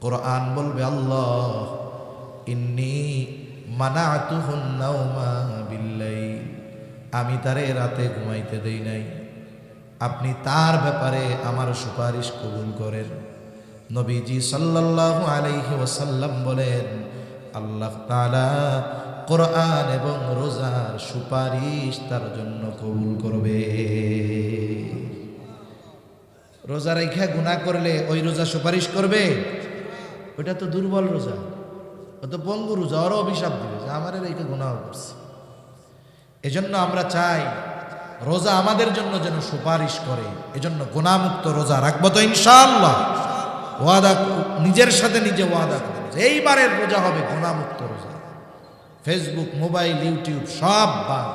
কোরআন বলবে, আল্লাহ ইন্নী মানাতুহুন নাওমা বিল্লাইল, আমি তারে রাতে ঘুমাইতে দেই নাই, আপনি তার ব্যাপারে আমার সুপারিশ কবুল করেন। নবীজি সাল্লাল্লাহু আলাইহি ওয়াসাল্লাম বলেন, আল্লাহ তাআলা কোরআন এবং রোজার সুপারিশ তার জন্য কবুল করবে। রোজা রেখে গুনাহ করলে ওই রোজা সুপারিশ করবে? ওটা তো দুর্বল রোজা, ও তো পঙ্গু রোজা, ওরও অভিশাপ দিবে যে আমারে রেখে গুনাহ করছে। এজন্য আমরা চাই রোজা আমাদের জন্য যেন সুপারিশ করে। এজন্য গুনাহমুক্ত রোজা রাখবো তো ইনশাআল্লাহ। ওয়াদা, নিজের সাথে নিজে ওয়াদা করেন যে এইবারের রোজা হবে গুনাহমুক্ত রোজা। ফেসবুক, মোবাইল, ইউটিউব সব বাদ,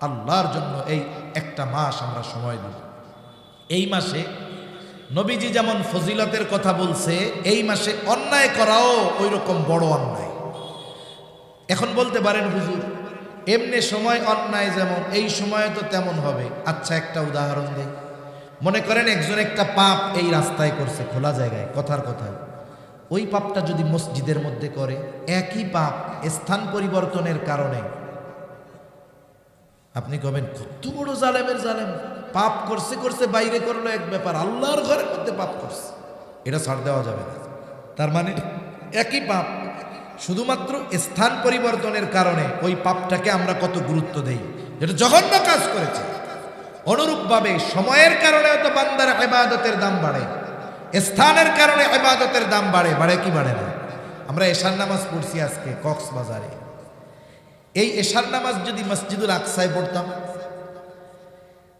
আল্লাহর জন্য এই একটা মাস আমরা সময় দিব। এই মাসে নবীজি যেমন ফজিলতের কথা বলছে, এই মাসে অন্যায় করাও ওই রকম বড় অন্যায়। এখন বলতে পারেন, হুজুর এমনি সময় অন্যায় যেমন, এই সময়ে তো তেমন হবে। আচ্ছা একটা উদাহরণ দেই। মনে করেন একজন একটা পাপ এই রাস্তায় করছে, খোলা জায়গায়, কথার কথা, ওই পাপটা যদি মসজিদের মধ্যে করে, একই পাপ স্থান পরিবর্তনের কারণে আপনি কবেন কত বড় জালেমের জালেম, পাপ করছে করছে বাইরে করলো এক ব্যাপার, আল্লাহর ঘরের মধ্যে পাপ করছে, এটা ছাড় দেওয়া যাবে না। তার মানে একই পাপ, শুধুমাত্র স্থান পরিবর্তনের কারণে ওই পাপটাকে আমরা কত গুরুত্ব দেই, যেটা জঘন্য কাজ করেছে। অনুরূপভাবে সময়ের কারণে তো বান্দার ইবাদতের দাম বাড়ে, স্থানের কারণে ইবাদতের দাম বাড়ে, বাড়ে কি বাড়ে না? আমরা এশার নামাজ পড়ছি আজকে কক্সবাজারে, এই এশার নামাজ যদি মসজিদুল আকসায় পড়তাম,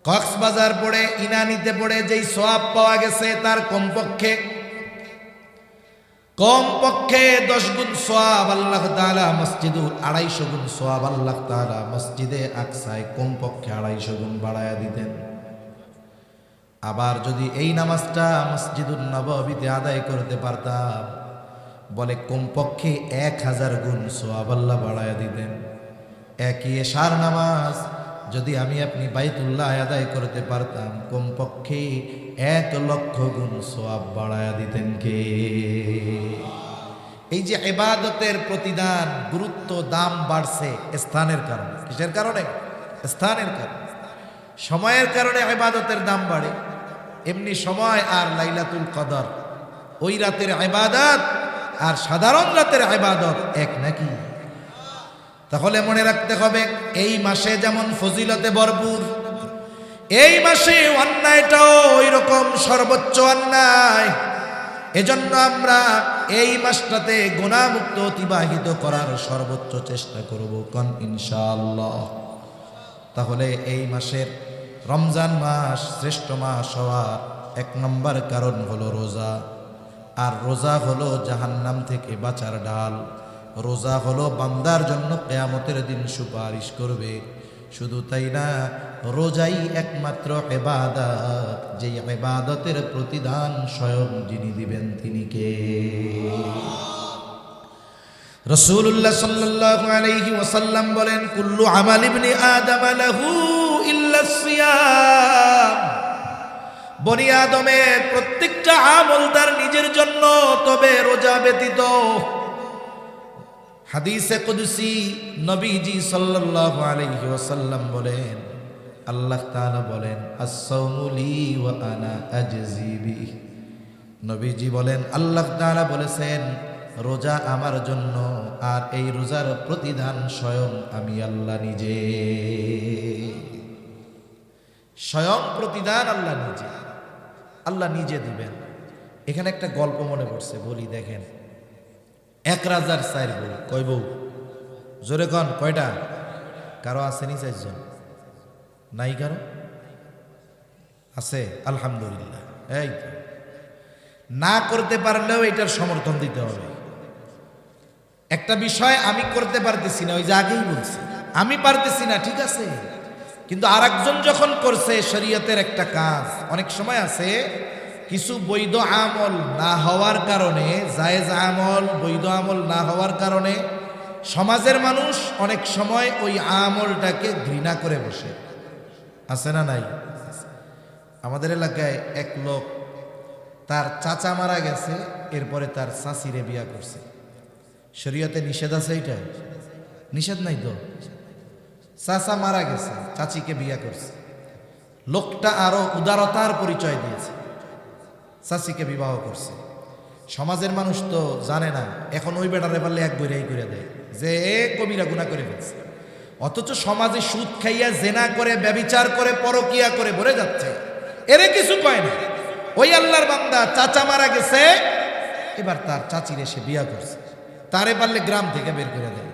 কক্সবাজার পড়ে ইনানিতে পড়ে যেই সওয়াব পাওয়া গেছে তার কমপক্ষে 10 গুণ সওয়াব আল্লাহ তাআলা মসজিদুল 250 গুণ সওয়াব আল্লাহ তাআলা মসজিদে আকসায় কমপক্ষে 250 গুণ বাড়ায়া দিতেন। আবার যদি এই নামাজটা মসজিদুল নববীতে আদায় করতে পারতাম, বলে কমপক্ষে 1000 গুণ সওয়াব আল্লাহ বাড়ায়া দিতেন। একই এশার নামাজ যদি আমি আপনি বাইতুল্লাহ আদায় করতে পারতাম, কমপক্ষে 1,00,000 গুণ সওয়াব বাড়ায়া দিতেন কে? এই যে ইবাদতের প্রতিদান, গুরুত্ব, দাম বাড়ছে স্থানের কারণে। কিসের কারণে? স্থানের কারণে। সময়ের কারণে ইবাদতের দাম বাড়ে। এমনি সময় আর লাইলাতুল কদর, ওই রাতের ইবাদত আর সাধারণ রাতের ইবাদত এক নাকি? তাহলে মনে রাখতে হবে, এই মাসে যেমন ফজিলতে ভরপুর, এই মাসে অন্যায়টাও ওই রকম সর্বোচ্চ অন্যায়। এজন্য আমরা এই মাসটাতে গুনাহমুক্ত অতিবাহিত করার সর্বোচ্চ চেষ্টা করব, কোন ইনশাআল্লাহ। তাহলে এই মাসের রমজান মাস শ্রেষ্ঠ মাস হওয়ার 1 নম্বর কারণ হলো রোজা। আর রোজা হলো জাহান্নাম থেকে বাঁচার ঢাল। রোজা হলো বান্দার জন্য কিয়ামতের দিন সুপারিশ করবে। শুধু তাই না, রোজাই একমাত্র ইবাদত, যেই ইবাদতের প্রতিদান স্বয়ং যিনি দিবেন তিনি কে? রাসূলুল্লাহ সাল্লাল্লাহু আলাইহি ওয়াসাল্লাম বলেন, কুল্লু আমাল ইবনি আদম লাহু ইল্লা সিয়াম। বনি আদমের প্রত্যেকটা আমল তার নিজের জন্য, তবে রোজা ব্যতীত। হাদিসে কুদসি নবীজি সাল্লাল্লাহু আলাইহি ওয়াসাল্লাম বলেন, আল্লাহ তাআলা বলেন, আস-সাওমু লি ওয়া আনা আজজি বিহি। নবীজি বলেন, আল্লাহ তাআলা বলেছেন, রোজা আমার জন্য, আর এই রোজার প্রতিদান স্বয়ং আমি আল্লাহ নিজে। স্বয়ং প্রতিদান আল্লাহ নিজে, আল্লাহ নিজে দিবেন। এখানে একটা গল্প মনে পড়ছে, বলি দেখেন। 1 রাজার 4 বউ। কয় বউ? জোরে কন, কয়টা? কারো আসেনি 4 জন? নাই কারো? আছে? আলহামদুলিল্লাহ। এই না করতে পারলেও এটার সমর্থন দিতে হবে। একটা বিষয় আমি করতে পারতেছি না, ওই যে আগেই বলছি, আমি পারতেছি না, ঠিক আছে, কিন্তু আরেকজন যখন করছে শরীয়তের একটা কাজ। অনেক সময় আছে কিছু বৈধ আমল না হওয়ার কারণে, জায়েজ আমল বৈধ আমল না হওয়ার কারণে সমাজের মানুষ অনেক সময় ওই আমলটাকে ঘৃণা করে বসে। আছে না নাই? আমাদের এলাকায় এক লোক, তার চাচা মারা গেছে, এরপরে তার চাচিরে বিয়া করছে। শরীয়তে নিষেধ আছে এটা? নিষেধ নাই তো। চাচা মারা গেছে, চাচিকে বিয়া করছে। লোকটা আরো উদারতার পরিচয় দিয়েছে, চাচিকে বিবাহ করছে। সমাজের মানুষ তো জানে না, এখন ওই বেটারে পারলে এক বইরাই করে দেয় যে কবিরা গুনাহ করে ফেলছে। অথচ সমাজে সুদ খাইয়া জেনা করে, ব্যভিচার করে, পরকিয়া করে ভরে যাচ্ছে, এরে কিছু কয় না। ওই আল্লাহর বান্দা চাচা মারা গেছে, এবার তার চাচিরে সে বিয়া করছে, তারে পারলে গ্রাম থেকে বের করে দেয়।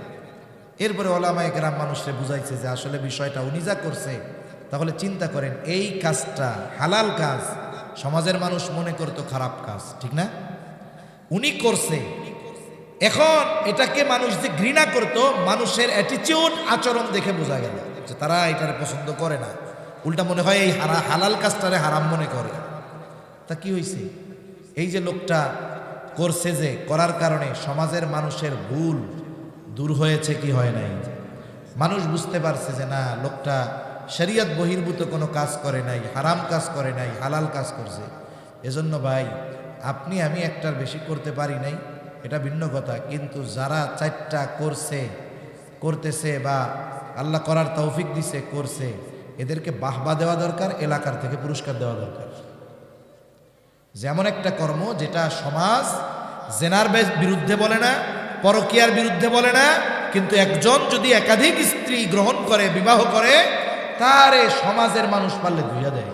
এরপরে ওলামায়ে কেরাম মানুষকে বুঝাইছে যে আসলে বিষয়টা উনি যা করছে, তাহলে চিন্তা করেন, এই কাজটা হালাল কাজ, সমাজের মানুষ মনে করতো খারাপ কাজ, ঠিক না? উনি করছে, এখন এটাকে মানুষ যে ঘৃণা করতো, মানুষের অ্যাটিটিউড, আচরণ দেখে বোঝা গেল যে তারা এটারে পছন্দ করে না, উল্টা মনে হয় এই হালাল কাজটারে হারাম মনে করে। তা কি হয়েছে? এই যে লোকটা করছে, যে করার কারণে সমাজের মানুষের ভুল দূর হয়েছে কি হয় নাই? মানুষ বুঝতে পারছে যে না, লোকটা শরীয়ত বহির্ভূত কোনো কাজ করে নাই, হারাম কাজ করে নাই, হালাল কাজ করছে। এজন্য ভাই আপনি আমি একটার বেশি করতে পারি নাই, এটা ভিন্ন কথা, কিন্তু যারা চারটা করতেছে বা আল্লাহ করার তৌফিক দিছে করছে, এদেরকে বাহবা দেওয়া দরকার, এলাকার থেকে পুরস্কার দেওয়া দরকার। যেমন একটা কর্ম যেটা সমাজ জেনার বিরুদ্ধে বলে না, পরকীয়ার বিরুদ্ধে বলে না, কিন্তু একজন যদি একাধিক স্ত্রী গ্রহণ করে, বিবাহ করে, তারে সমাজের মানুষ পারলে ধুইয়া দেয়।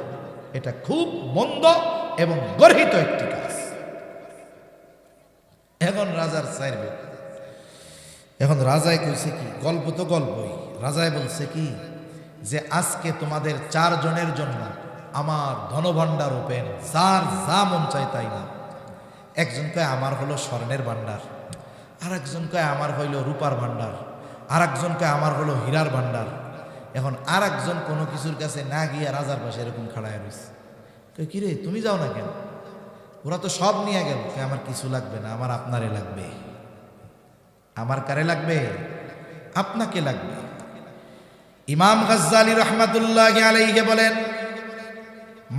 এটা খুব মন্দ এবং গর্হিত একটি কাজ। এখন রাজার চাইবে, এখন রাজায় কইছে কি, গল্প তো গল্পই, রাজায় বলছে কি যে আজকে তোমাদের 4 জনের জন্য আমার ধনভাণ্ডার ওপেন, যার যা মন চাই তাই না। একজন কয় আমার হলো স্বর্ণের ভাণ্ডার, আর একজন কয় আমার হইল রূপার ভাণ্ডার, আর একজন কয় আমার হলো হীরার ভাণ্ডার। এখন আর একজন কোনো কিছুর কাছে না গিয়ে রাজার পাশে এরকম খাড়ায় রয়েছে। কই কিরে তুমি যাও না কেন? ওরা তো সব নিয়ে গেল। আমার কিছু লাগবে না, আমার আপনারে লাগবে। আমার কারে লাগবে? আপনাকে লাগবে। ইমাম গাজ্জালী রাহমাতুল্লাহি আলাইহি বলেন,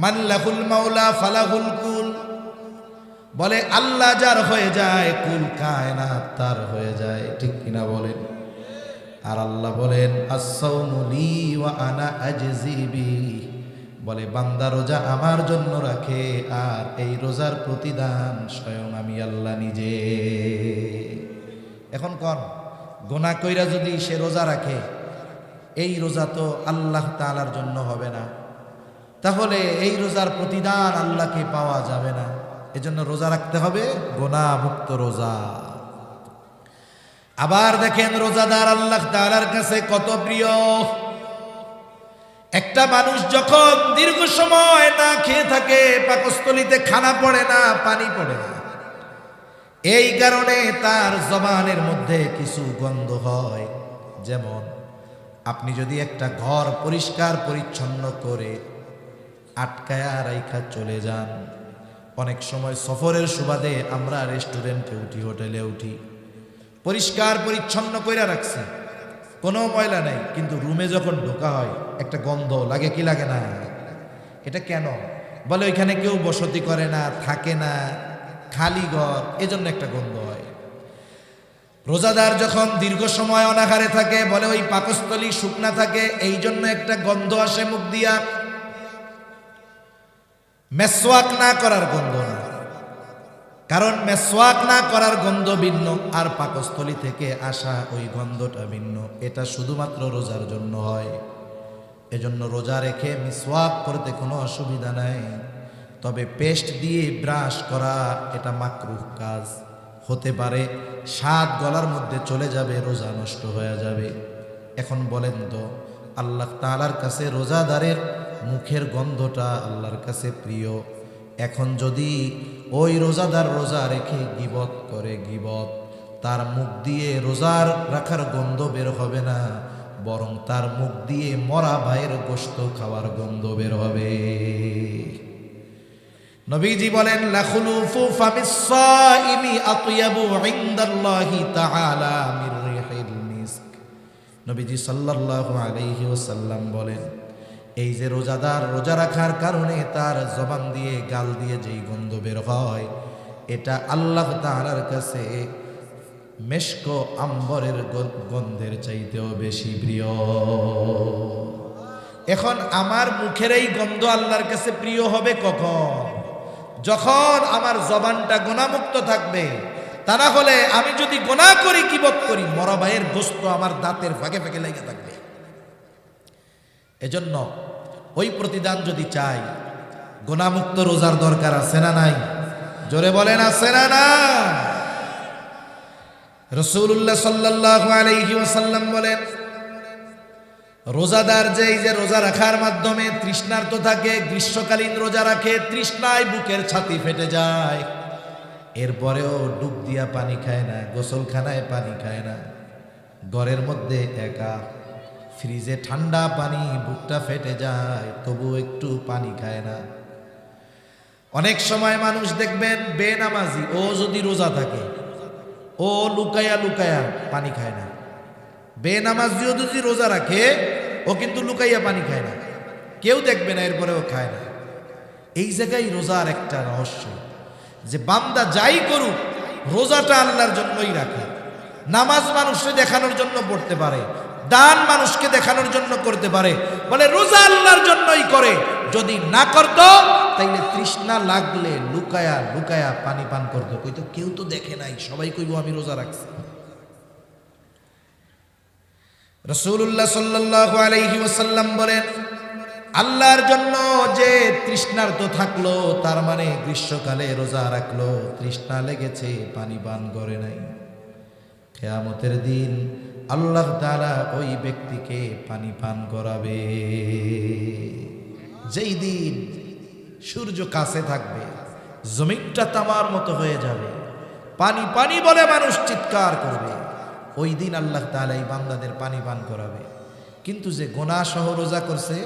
মান লাহুল মাওলা ফালাহুল কুল, বলে আল্লাহ যার হয়ে যায় কুল কায়নাত তার হয়ে যায়, ঠিক কিনা বলেন? আর আল্লাহ বলেন আস-সাওমু লি ওয়া আনা আজজি বিহি, বলে বান্দা রোজা আমার জন্য রাখে, আর এই রোজার প্রতিদান স্বয়ং আমি আল্লাহ নিজে। এখন কোন গুনাহ কইরা যদি সে রোজা রাখে, এই রোজা তো আল্লাহ তাআলার জন্য হবে না, তাহলে এই রোজার প্রতিদান আল্লাহকে পাওয়া যাবে না। এজন্য রোজা রাখতে হবে, গুনাহ মুক্ত রোজা। আবার দেখেন রোজাদার আল্লাহ তাআলার কাছে কত প্রিয়। একটা মানুষ যখন দীর্ঘ সময় না খেয়ে থাকে, পাকস্থলীতে খানা পড়ে না, পানি পড়ে না, এই কারণে তার জবানের মধ্যে কিছু গন্ধ হয়। যেমন আপনি যদি একটা ঘর পরিষ্কার পরিচ্ছন্ন করে আটকায়া রাইখা চলে যান, অনেক সময় সফরের সুবাদে আমরা রেস্টুরেন্টে উঠি, হোটেলে উঠি, পরিষ্কার পরিচ্ছন্ন কইরা রাখছি, কোনো ময়লা নাই, কিন্তু রুমে যখন ঢোকা হয় একটা গন্ধ লাগে, কি লাগে না? এটা কেন? বলে ওইখানে কেউ বসতি করে না, থাকে না, খালি ঘর, এজন্য একটা গন্ধ হয়। রোজাদার যখন দীর্ঘ সময় অনাহারে থাকে, বলে ওই পাকস্থলী শুকনা থাকে, এই জন্য একটা গন্ধ আসে মুখ দিয়া। মেসওয়াক না করার গন্ধ না, কারণ মেসওয়াক না করার গন্ধ ভিন্ন, আর পাকস্থলী থেকে আসা ওই গন্ধটা ভিন্ন। এটা শুধুমাত্র রোজার জন্য হয়। এজন্য রোজা রেখে মিসওয়াক করতে কোনো অসুবিধা নাই, তবে পেস্ট দিয়ে ব্রাশ করা এটা মাকরুহ কাজ হতে পারে, স্বাদ গলার মধ্যে চলে যাবে, রোজা নষ্ট হয়ে যাবে। এখন বলেন তো, আল্লাহ তাআলার কাছে রোজাদারের মুখের গন্ধটা আল্লাহর কাছে প্রিয়। এখন যদি ওই রোজাদার রোজা রেখে গীবত করে, গীবত, তার মুখ দিয়ে রোজার রাখার গন্ধ বের হবে না, বরং তার মুখ দিয়ে মরা ভাইয়ের গোশত খাওয়ার গন্ধ বের হবে। নবীজি বলেন লাখুলুফু ফামিস সাইমি আতয়াবু ইনদাল্লাহি তাআলা মির রিহিল মিস্ক। নবীজি সাল্লাল্লাহু আলাইহি ওয়াসাল্লাম বলেন, এই যে রোজাদার রোজা রাখার কারণে তার জবান দিয়ে, গাল দিয়ে যেই গন্ধ বের হয়, এটা আল্লাহ তাআলার কাছে মেশক আম্বরের গন্ধের চাইতেও বেশি প্রিয়। এখন আমার মুখের এই গন্ধ আল্লাহর কাছে প্রিয় হবে কখন? যখন আমার জবানটা গুনাহমুক্ত থাকবে। তা না হলে আমি যদি গুনাহ করি, কিবত করি, মরা ভাইয়ের গোশত আমার দাঁতের ফাঁকে ফাঁকে লেগে থাকবে। এজন্য ওই প্রতিদান যদি চাই, গুনাহমুক্ত রোজার দরকার আছে না নাই? জোরে বলেন, আছে না না? রাসূলুল্লাহ সাল্লাল্লাহু আলাইহি ওয়াসাল্লাম বলেন, রোজাদার যেই যে রোজা রাখার মাধ্যমে তৃষ্ণার্ত থাকে, গ্রীষ্মকালীন রোজা রাখে, তৃষ্ণায় বুকের ছাতি ফেটে যায়, এরপরেও ডুব দিয়া পানি খায় না, গোসলখানায় পানি খায় না, ঘরের মধ্যে একা, ফ্রিজে ঠান্ডা পানি, বুকটা ফেটে যায়, তবু একটু পানি খায় না। অনেক সময় মানুষ দেখবেন বেনামাজি, ও যদি রোজা থাকে, ও লুকায়া লুকায়া পানি খায় না। বেনামাজিও যদি রোজা রাখে, ও কিন্তু লুকাইয়া পানি খায় না, কেউ দেখবে না, এরপরে ও খায় না। এই জায়গায় রোজার একটা রহস্য, যে বান্দা যাই করুক রোজাটা আল্লাহর জন্যই রাখে। নামাজ মানুষকে দেখানোর জন্য পড়তে পারে, দান মানুষকে দেখানোর জন্য করতে পারে, বলে রোজা আল্লাহর জন্যই করে। যদি না করত তাইলে তৃষ্ণা লাগলে লুকায়া লুকায়া পানি পান করতো, কইতো কেউ তো দেখে নাই, সবাই কইব আমি রোজা রাখছি। রাসূলুল্লাহ সাল্লাল্লাহু আলাইহি ওয়াসাল্লাম বলেন, আল্লাহর জন্য যে তৃষ্ণার্ত থাকলো, তার মানে গ্রীষ্মকালে রোজা রাখলো, তৃষ্ণা লেগেছে, পানি পান করে নাই, কিয়ামতের দিন আল্লাহ তাআলা ওই ব্যক্তিকে পানি পান করাবে। যেই দিন সূর্য কাছে থাকবে, জমিনটা তামার মতো হয়ে যাবে, পানি পানি বলে মানুষ চিৎকার করবে, ওই দিন আল্লাহ তাআলা এই বান্দাদের পানি পান করাবে। কিন্তু যে গুনাহ সহ রোজা করছে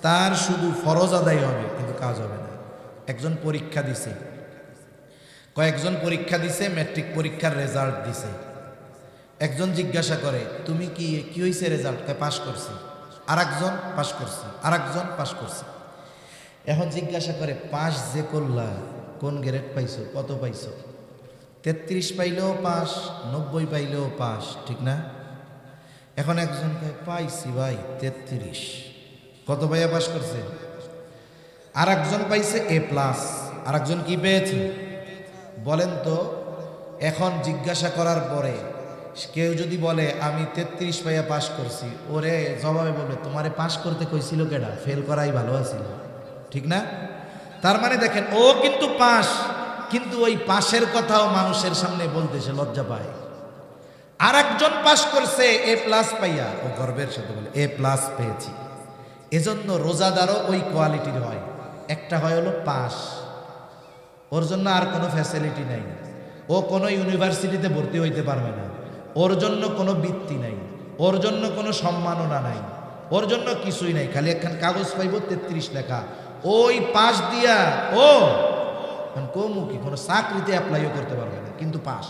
তার শুধু ফরজ আদায় হবে, কিন্তু কাজ হবে না। একজন পরীক্ষা দিছে, কয়েকজন পরীক্ষা দিছে, ম্যাট্রিক পরীক্ষার রেজাল্ট দিছে। একজন জিজ্ঞাসা করে, তুমি কি হয়েছে রেজাল্ট? পাস করছি। আর একজন পাস করছে, আর একজন পাস করছে। এখন জিজ্ঞাসা করে, পাস যে করলা কোন গ্রেড পাইছো, কত পাইছো? 33 পাইলেও পাস, 90 পাইলেও পাস, ঠিক না? এখন একজন কয়, পাইছি ভাই 33। কত ভাইয়া পাস করছে? আর একজন পাইছে A+, আর একজন কি পেয়েছে বলেন তো? এখন জিজ্ঞাসা করার পরে কেউ যদি বলে আমি 33 পাইয়া পাস করছি, ওরে জবাবে বলবে, তোমারে পাস করতে কইছিল কেডা? ফেল করাই ভালো আছিল, ঠিক না? তার মানে দেখেন, ও কিন্তু পাস, কিন্তু ওই পাশের কথাও মানুষের সামনে বলতে সে লজ্জা পায়। আর একজন পাস করছে A+ পাইয়া, ও গর্বের সাথে বলে A+ পেয়েছি। এজন্য রোজাদারও ওই কোয়ালিটির হয়। একটা হয় হলো পাস, ওর জন্য আর কোনো ফ্যাসিলিটি নাই, ও কোনো ইউনিভার্সিটিতে ভর্তি হইতে পারবে না, ওর জন্য কোনো বৃত্তি নাই, ওর জন্য কোনো সম্মাননা নাই, ওর জন্য কিছুই নাই, খালি একখান কাগজ পাইব 33 লেখা। ওই পাস দিয়া ও কৌমুখী কোনো চাকরিতে অ্যাপ্লাইও করতে পারবে না, কিন্তু পাস।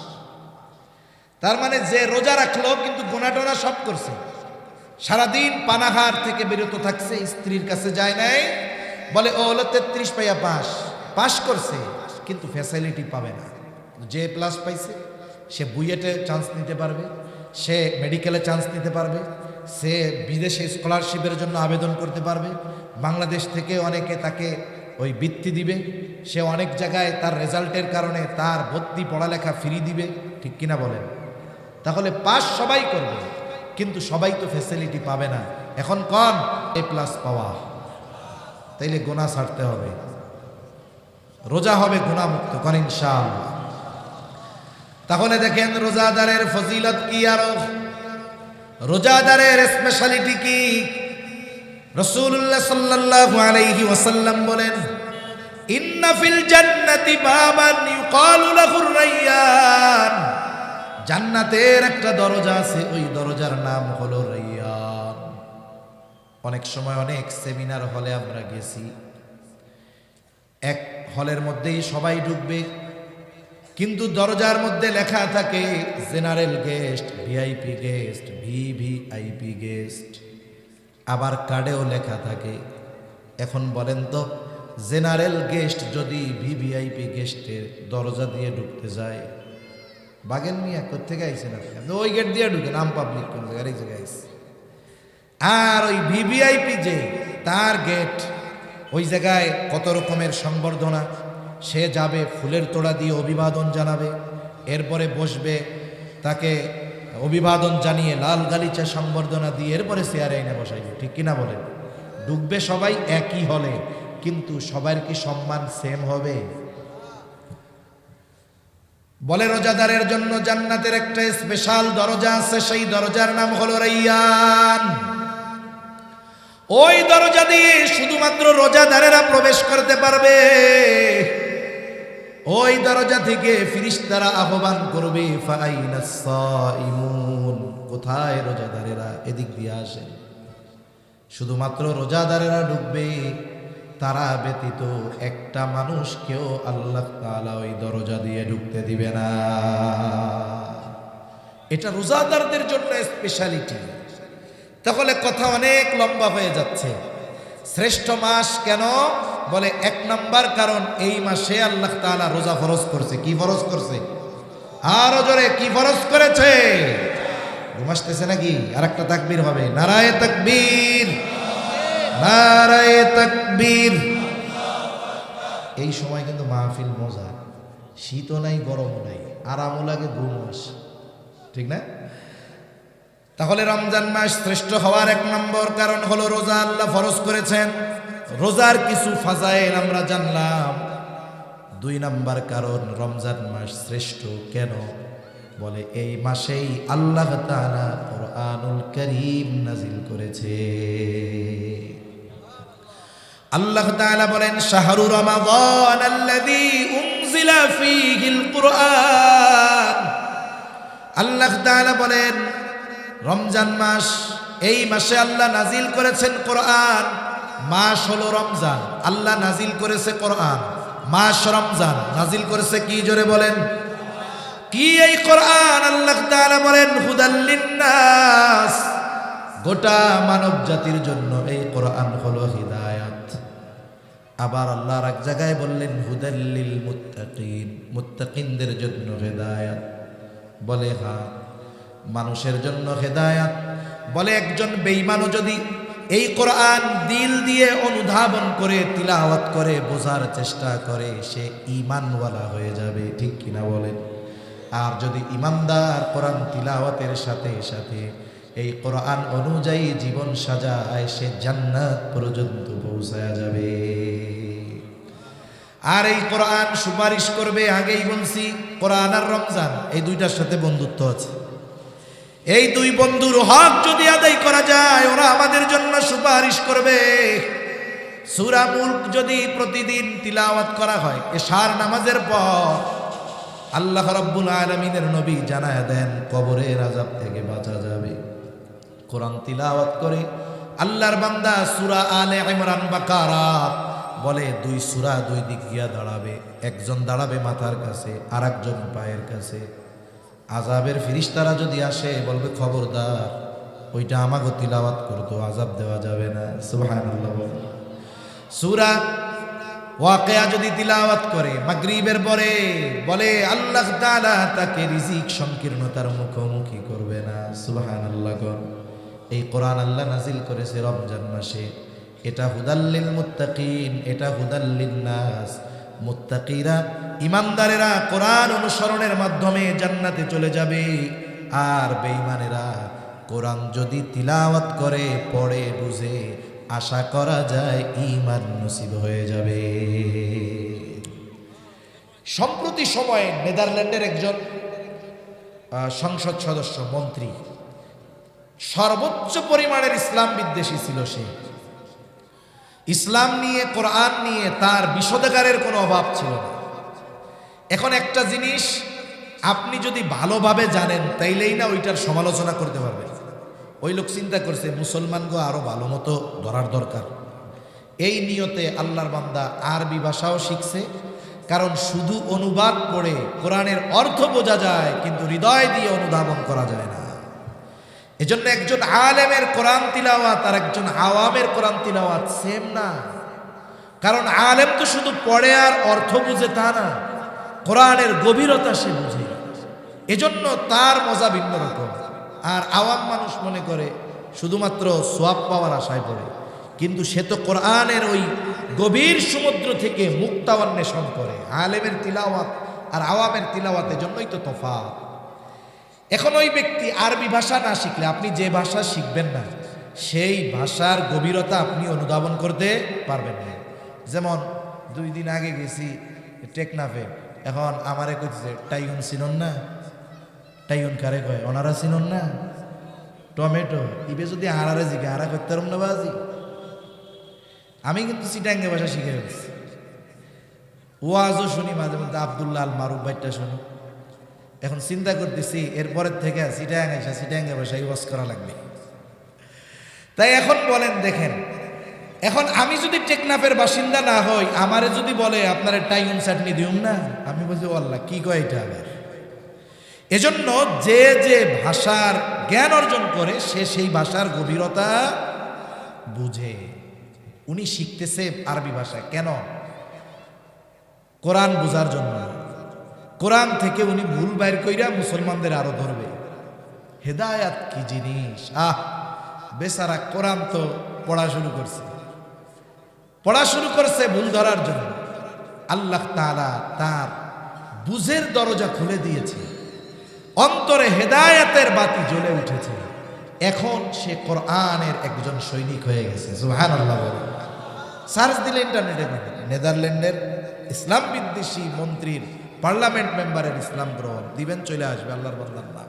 তার মানে যে রোজা রাখলো কিন্তু গোনা টোনা সব করছে, সারাদিন পানাহার থেকে বিরত থাকছে, স্ত্রীর কাছে যায় নাই, বলে ও হলো 33 পাইয়া পাস, পাস করছে, কিন্তু ফ্যাসিলিটি পাবে না। যে A+ পাইছে সে বুয়েটে চান্স নিতে পারবে, সে মেডিকেলে চান্স নিতে পারবে, সে বিদেশে স্কলারশিপের জন্য আবেদন করতে পারবে, বাংলাদেশ থেকে অনেকে তাকে ওই বৃত্তি দিবে, সে অনেক জায়গায় তার রেজাল্টের কারণে তার ভর্তি পড়ালেখা ফ্রি দিবে, ঠিক কিনা বলেন? তাহলে পাস সবাই করবে, কিন্তু সবাই তো ফ্যাসিলিটি পাবে না। এখন কোন A+ পাওয়া, তাইলে গুনাহ ছাড়তে হবে, রোজা হবে গুনাহমুক্ত, করেন ইনশাআল্লাহ। তাহলে দেখেন রোজাদারের ফজিলত কি, আরো রোজাদারের স্পেশালিটি কি? রাসূলুল্লাহ সাল্লাল্লাহু আলাইহি ওয়াসাল্লাম বলেন, ইন্না ফিল জান্নাতি বাবান ইউকালু লাহুর রায়্যান, জান্নাতের একটা দরজা আছে, ওই দরজার নাম হলো রায়্যান। অনেক সময় অনেক সেমিনার হলে আমরা গেছি, এক হলের মধ্যেই সবাই ঢুকবে, কিন্তু দরজার মধ্যে লেখা থাকে general guest, VIP guest, VVIP guest, আবার কার্ডেও লেখা থাকে। এখন বলেন তো, জেনারেল গেস্ট যদি ভিভিআইপি গেস্টের দরজা দিয়ে ঢুকতে যায়, বাগেন মিয়া কোথেকে আইসেন আপনি? ওই গেট দিয়ে ঢুকেন, আম পাবলিক কোন জায়গায়, এই জায়গায় আইসে। আর ওই ভিভিআইপি যে তার গেট, ওই জায়গায় কত রকমের সংবর্ধনা, সে যাবে ফুলের তোড়া দিয়ে অভিবাদন জানাবে, এরপরে বসবে, তাকে অভিবাদন জানিয়ে লাল গালিচা সংবর্ধনা দিয়ে এরপরে চেয়ারে এনে বসাইবে, ঠিক কিনা বলেন? ঢুকবে সবাই একই হলে, কিন্তু সবার কি সম্মান সেম হবে? বলে রোজাদারের জন্য জান্নাতের একটা স্পেশাল দরজা আছে, সেই দরজার নাম হলো রায়্যান। ওই দরজা দিয়ে শুধুমাত্র রোজাদারেরা প্রবেশ করতে পারবে। ওই দরজা থেকে ফেরেশতারা আহ্বান করবে, ফাআইনাস সাইমুন, কোথায় রোজাদারেরা? এদিক দিয়ে আসে। শুধুমাত্র রোজাদারেরা ঢুকবে, তারা ব্যতীত একটা মানুষকেও আল্লাহ তাআলা ওই দরজা দিয়ে ঢুকতে দিবে না। এটা রোজাদারদের জন্য স্পেশালিটি। তাহলে কথা অনেক লম্বা হয়ে যাচ্ছে। শ্রেষ্ঠ মাস কেন? বলে 1 নাম্বার কারণ এই মাসে আল্লাহ তাআলা রোজা ফরজ করছে। কি ফরজ করছে? আরো জোরে, কি ফরজ করেছে? ঘুম আসতেছে নাকি? আর একটা তাকবীর হবে, নারায়ে তাকবীর, নারায়ে তাকবীর। এই সময় কিন্তু মাহফিল মজা, শীতও নাই গরমও নাই, আরামও লাগে, ঘুম আসে, ঠিক না? তাহলে রমজান মাস শ্রেষ্ঠ হওয়ার 1 নম্বর কারণ হলো রোজা আল্লাহ ফরজ করেছেন। রোজার কিছু ফাজাইল আমরা জানলাম। 2 নম্বর কারণ রমজান মাস শ্রেষ্ঠ কেন? বলে এই মাসেই আল্লাহ তাআলা কুরআনুল কারীম নাজিল করেছে। আল্লাহ তাআলা বলেন শাহরু রমাদান আল্লাযী উনজিলা ফীহিল কুরআন। আল্লাহ তাআলা বলেন রমজান মাস, এই মাসে আল্লাহ নাজিল করেছেন কোরআন। মাস হলো রমজান, আল্লাহ নাজিল করেছে কোরআন। মাস রমজান, নাজিল করেছে কি? জোরে বলেন কি? এই কোরআন আল্লাহ তাআলা বলেন হুদাল লিন্নাস, গোটা মানব জাতির জন্য এই কোরআন হলো হিদায়াত। আবার আল্লাহ এক জায়গায় বললেন হুদাল লিল মুত্তাকিন, মুত্তাকিনদের জন্য হিদায়াত। বলে হ্যাঁ, মানুষের জন্য হেদায়াত। বলে একজন বেঈমানও যদি এই কোরআন দিল দিয়ে অনুধাবন করে, তিলাওয়াত করে, বোঝার চেষ্টা করে, সে ঈমানওয়ালা হয়ে যাবে, ঠিক কিনা বলেন? আর যদি ঈমানদার কোরআন তিলাওয়াতের সাথে সাথে এই কোরআন অনুযায়ী জীবন সাজায়, সে জান্নাত পর্যন্ত পৌঁছায়া যাবে। আর এই কোরআন সুপারিশ করবে। আগেই বলছি কোরআন আর রমজান এই দুইটার সাথে বন্ধুত্ব আছে। এই 2 বন্ধুর হক যদি আদায় করা যায়, ওরা আমাদের জন্য সুপারিশ করবে। সূরা মুলক যদি প্রতিদিন তিলাওয়াত করা হয় এশার নামাজের পর, আল্লাহ রাব্বুল আলামিনের নবী জানায়া দেন কবরের আযাব থেকে বাঁচা যাবে। কোরআন তিলাওয়াত করে আল্লাহর বান্দা সূরা আলে ইমরান, বাকারা বলে 2 সূরা 2 দিক গিয়া দাঁড়াবে। একজন দাঁড়াবে মাথার কাছে, আর একজন পায়ের কাছে। আযাবের ফেরেশতারা যদি আসে বলবে খবরদার, ওইটা আমাকে তিলাওয়াত করতো, আযাব দেওয়া যাবে না। সুবহানাল্লাহ। সূরা ওয়াকিয়া যদি তিলাওয়াত করে মাগরিবের পরে, বলে আল্লাহ তাআলা তাকে রিজিক সংকীর্ণতার মুখোমুখি করবে না। সুবহানাল্লাহ। এই কোরআন আল্লাহ নাজিল করেছে রমজান মাসে। এটা হুদাল লিল মুত্তাকিন, এটা হুদাল লিন্নাস। মুত্তাকিরা, ইমানদারেরা কোরআন অনুসরণের মাধ্যমে জান্নাতে চলে যাবে। আর বেঈমানেরা কোরআন যদি তিলাওয়াত করে, পড়ে, বুঝে, আশা করা যায় ঈমান নসিব হয়ে যাবে। সম্প্রতি সময়ে নেদারল্যান্ডের একজন সংসদ সদস্য, মন্ত্রী, সর্বোচ্চ পরিমাণের ইসলাম বিদ্বেষী ছিল সে। ইসলাম নিয়ে, কোরআন নিয়ে তার বিশোধাগারের কোনো অভাব ছিল না। এখন একটা জিনিস আপনি যদি ভালোভাবে জানেন, তাইলেই না ওইটার সমালোচনা করতে পারবেন। ওই লোক চিন্তা করছে মুসলমানগো আরো ভালো মতো ধরার দরকার। এই নিয়তে আল্লাহর বান্দা আরবি ভাষাও শিখছে। কারণ শুধু অনুবাদ পড়ে কোরআনের অর্থ বোঝা যায়, কিন্তু হৃদয় দিয়ে অনুধাবন করা যায় না। এজন্য একজন আলেমের কোরআন তিলাওয়াত আর একজন আওয়ামের কোরআন তিলাওয়াত সেম না। কারণ আলেম তো শুধু পড়ে আর অর্থ বুঝে তা না, কোরআনের গভীরতা সে বুঝে। এজন্য তার মজা ভিন্ন রকম। আর আওয়াম মানুষ মনে করে শুধুমাত্র সোয়াব পাওয়ার আশায় পড়ে, কিন্তু সে তো কোরআনের ওই গভীর সমুদ্র থেকে মুক্তা অন্বেষণ করে। আলেমের তিলাওয়াত আর আওয়ামের তিলাওয়াতের জন্যই তো তফাৎ। এখন ওই ব্যক্তি আরবি ভাষা না শিখলে, আপনি যে ভাষা শিখবেন না সেই ভাষার গভীরতা আপনি অনুধাবন করতে পারবেন না। যেমন 2 দিন আগে গেছি টেকনাফে, এখন আমারে কইছে টাইউন চিনন না? টাইউন কারে কয়? ওনারা চিনন না? টমেটো ইবে যদি আড়ারে জিগে আড়া করতে পারম না বাজি। আমি কিন্তু চিটাঙ্গে ভাষা শিখে ফেলছি। ওয়াজও শুনি মাঝে মধ্যে, আব্দুল্লাহ আল মারুফ ভাইটা শুনি। এখন চিন্তা করতেছি এরপরের থেকে চিটাঙ্গে ভাষায় ওয়াজ করা লাগবে। তাই এখন বলেন, দেখেন, এখন আমি যদি টেকনাফের বাসিন্দা না হই, আমারে যদি বলে আপনার টাইউন চাটনি দিউম না, আমি বলছি আল্লাহ কি কয় এটা আবার। এজন্য যে যে ভাষার জ্ঞান অর্জন করে সে সেই ভাষার গভীরতা বুঝে। উনি শিখতেছে আরবি ভাষা কেন? কোরআন বুঝার জন্য। কোরআন থেকে উনি ভুল বাইর কইরা মুসলমানদের আরো ধরবে। হেদায়াত কি জিনিস! বেচারা কোরআন তো পড়া শুরু করছে ভুল ধরার জন্য। আল্লাহ তাআলা তার বুঝের দরজা খুলে দিয়েছে, অন্তরে হেদায়াতের বাতি জ্বলে উঠেছে। এখন সে কোরআনের একজন সৈনিক হয়ে গেছে। সুবহানাল্লাহ। সার্চ দিলে ইন্টারনেটে নেদারল্যান্ডের ইসলাম বিদ্বেষী মন্ত্রীর পার্লামেন্ট মেম্বারের ইসলাম গ্রহণ দিবেন, চলে আসবে আল্লাহর বান্দার নাম।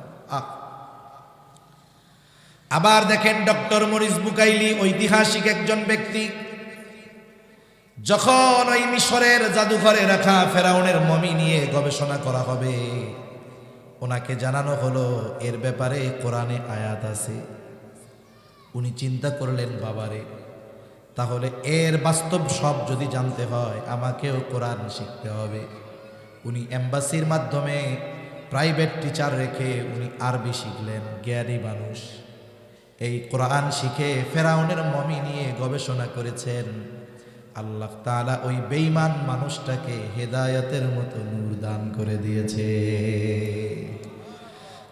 আবার দেখেন ডক্টর মরিস বুকাইলি, ঐতিহাসিক একজন ব্যক্তি, যখন ওই মিশরের জাদুঘরে রাখা ফেরাউনের মমি নিয়ে গবেষণা করা হবে, ওনাকে জানানো হলো এর ব্যাপারে কোরআনে আয়াত আছে। উনি চিন্তা করলেন, বাবারে, তাহলে এর বাস্তব সব যদি জানতে হয় আমাকেও কোরআন শিখতে হবে। উনি এম্বাসির মাধ্যমে প্রাইভেট টিচার রেখে উনি আরবি শিখলেন। জ্ঞানী মানুষ, এই কোরআন শিখে ফেরাউনের মমি নিয়ে গবেষণা করেছেন। আল্লাহ তাআলা ওই বেঈমান মানুষটাকে হেদায়েতের মতো নূর দান করে দিয়েছে।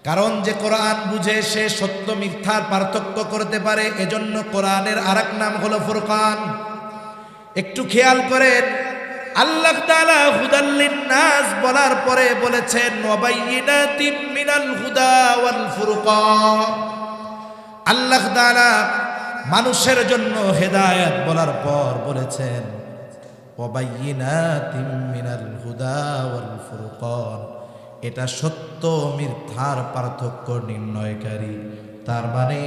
কারণ যে কোরআন বুঝে সে সত্য মিথ্যার পার্থক্য করতে পারে। এজন্য কোরআনের আরেক নাম হলো ফুরকান। একটু খেয়াল করেন, আল্লাহ তাআলা হুদাল লিন-নাস বলার পরে বলেছেন ওয়াবাইয়িনাতিম মিনাল হুদা ওয়াল ফুরকান। আল্লাহ তাআলা মানুষের জন্য হেদায়েত বলার পর বলেছেন ওয়াবাইয়িনাতিম মিনাল হুদা ওয়াল ফুরকান। এটা সত্য মিথ্যার পার্থক্য নির্ণয়কারী। তার মানে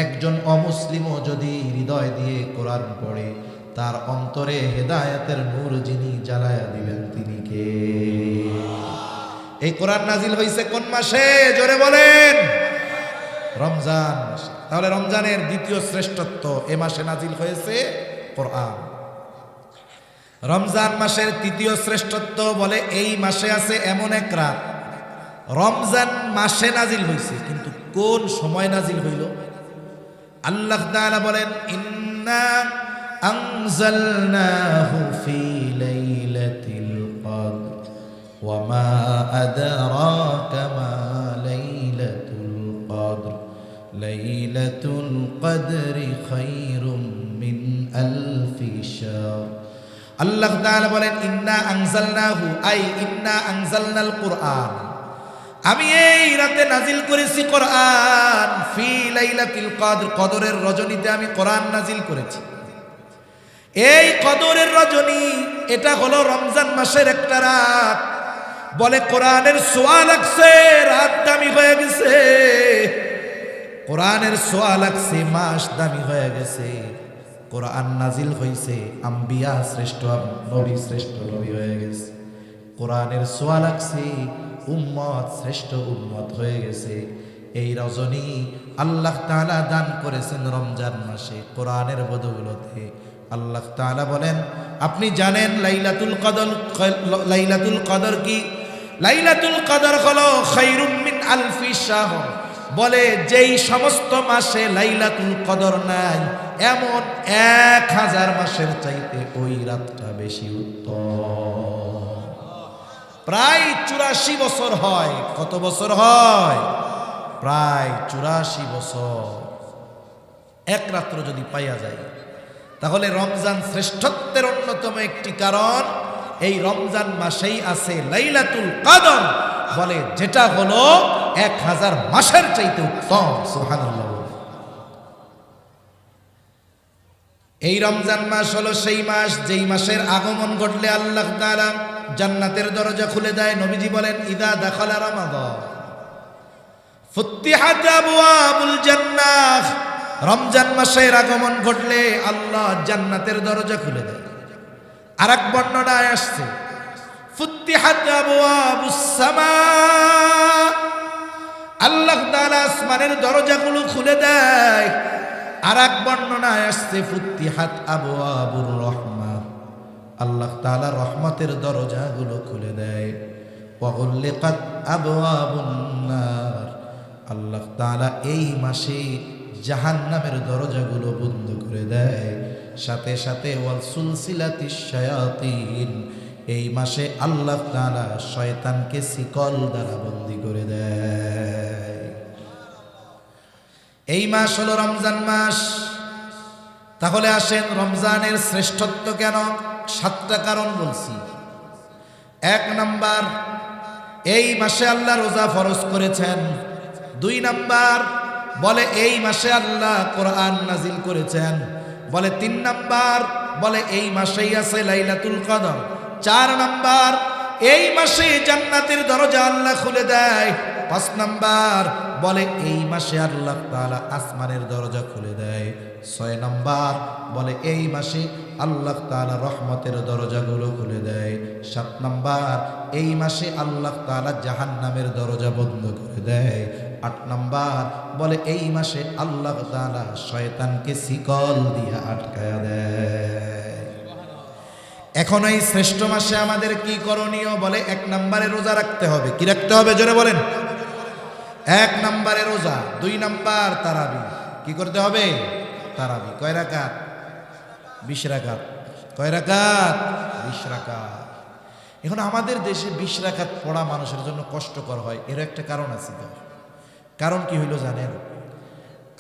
একজন অমুসলিমও যদি হৃদয় দিয়ে কোরআন পড়ে, তার অন্তরে হেদায়েতের নূর যিনি জ্বালায়া দিবেন তিনি কে? এই কোরআন নাজিল হয়েছে কোন মাসে? জোরে বলেন। রমজান মাসে। তাহলে রমজানের দ্বিতীয় শ্রেষ্ঠত্ব এ মাসে নাজিল হয়েছে কোরআন। রমজান মাসের তৃতীয় শ্রেষ্ঠত্ব বলে এই মাসে আছে এমন এক রাত। রমজান মাসে নাজিল হয়েছে, কিন্তু কোন সময় নাজিল হইল? আল্লাহ তাআলা বলেন ইন্না আনজালনাহু ফি লাইলাতিল কদর ওয়া মা আদরাকা মা লাইলাতুল কদর লাইলাতুল কদরি খায়রুম মিন আলফি শাহর। আল্লাহ তাআলা বলেন ইন্না আনজালনাহু, আই ইন্না আনজালনাল কুরআন, আমি এই রাতে নাজিল করেছি কোরআন। ফি লাইলাতিল কদর, কদরের রজনীতে আমি কোরআন নাজিল করেছি। এই কদরের রজনী এটা হলো রমজান মাসের একটা রাত। বলে কোরআনের ছোঁয়া লাগছে, রাত দামি হয়ে গেছে। কোরআনের ছোঁয়া লাগছে, মাস দামি হয়ে গেছে। কোরআন নাজিল হয়েছে, আম্বিয়া শ্রেষ্ঠ নবী শ্রেষ্ঠ নবী হয়ে গেছে। কোরআনের ছোঁয়া লাগছে, উম্মত শ্রেষ্ঠ উম্মত হয়ে গেছে। এই রজনী আল্লাহ তাআলা দান করেছেন রমজান মাসে কোরআনের বদৌলতে। আল্লাহ তাআলা বলেন আপনি জানেন লাইলাতুল কদর, লাইলাতুল কদর কি? লাইলাতুল কদর হলো খায়রুম মিন আলফি শাহর। বলে যেই সমস্ত মাসে লাইলাতুল কদর নাই, এমন 1000 মাসের চাইতে ওই রাতটা বেশি উত্তম। প্রায় 84 বছর হয়। কত বছর হয়? প্রায় 84 বছর। এক রাত্র যদি পাইয়া যায়, তাহলে রমজান শ্রেষ্ঠত্বের অন্যতম একটি কারণ এই রমজান মাসেই আছে লাইলাতুল কদর, বলে যেটা হলো 1000 মাসের চাইতে উত্তম। সুবহানাল্লাহ। এই রমজান মাস হলো সেই মাস যেই মাসের আগমন ঘটলে আল্লাহ তাআলা জান্নাতের দরজা খুলে দেয়। নবীজি বলেন ইদা দাখালা রমাদান ফুতিহাত আবওয়াবুল জান্নাহ। রমজান মাসের আগমন ঘটলে আল্লাহ জান্নাতের দরজা খুলে দেয়। আরেক বর্ণনায় আসছে ফুতিহাত আবওয়াবুস সামা, আল্লাহ তাআলা আসমানের দরজাগুলো খুলে দেয়। আরেক বর্ণনায় আসছে ফুতিহাত আবওয়াবুর রহমা, আল্লাহ তাআলা রহমতের দরজাগুলো খুলে দেয়। ওয়া গুল্লিকাত আবওয়াবুন নার, আল্লাহ তাআলা এই মাসে জাহান্নামের দরজাগুলো বন্ধ করে দেয়। সাথে সাথে ওয়াল সুলসিলাতিশ শায়াতিন, এই মাসে আল্লাহ তাআলা শয়তানকে শিকল দ্বারা বন্দী করে দেয়। এই মাস হলো রমজান মাস। তাহলে আসেন রমজানের শ্রেষ্ঠত্ব কেন? 7টা কারণ বলছি। 1 নাম্বার, এই মাসে আল্লাহ রোজা ফরজ করেছেন। 2 নাম্বার, বলে এই মাসে আল্লাহ কোরআন নাজিল করেছেন। বলে 3 নাম্বার, বলে এই মাসেই আছে লাইলাতুল কদর। 4 নাম্বার, এই মাসে জান্নাতের দরজা আল্লাহ খুলে দেয়। 5 নাম্বার, বলে এই মাসে আল্লাহ তাআলা আসমানের দরজা খুলে দেয়। 6 নাম্বার, বলে এই মাসে আল্লাহ তাআলা রহমতের দরজাগুলো খুলে দেয়। 7 নাম্বার, এই মাসে আল্লাহ তাআলা জাহান্নামের দরজা বন্ধ করে দেয়। 8 নাম্বার, বলে এই মাসে আল্লাহ তাআলা শয়তানকে শিকল দিয়ে আটকায়া দেয়। এখন এই শ্রেষ্ঠ মাসে আমাদের কি করণীয়? বলে 1 নম্বরে রোজা রাখতে হবে। কি রাখতে হবে জোরে বলেন? 1 নম্বরে রোজা। 2 নাম্বার তারাবি। কি করতে হবে? তারাবি। কয় রাকাত? 20 রাকাত। কয় রাকাত? 20 রাকাত। এখন আমাদের দেশে 20 রাকাত পড়া মানুষের জন্য কষ্টকর হয়, এর একটা কারণ আছে। কারণ কি হইল জানেন?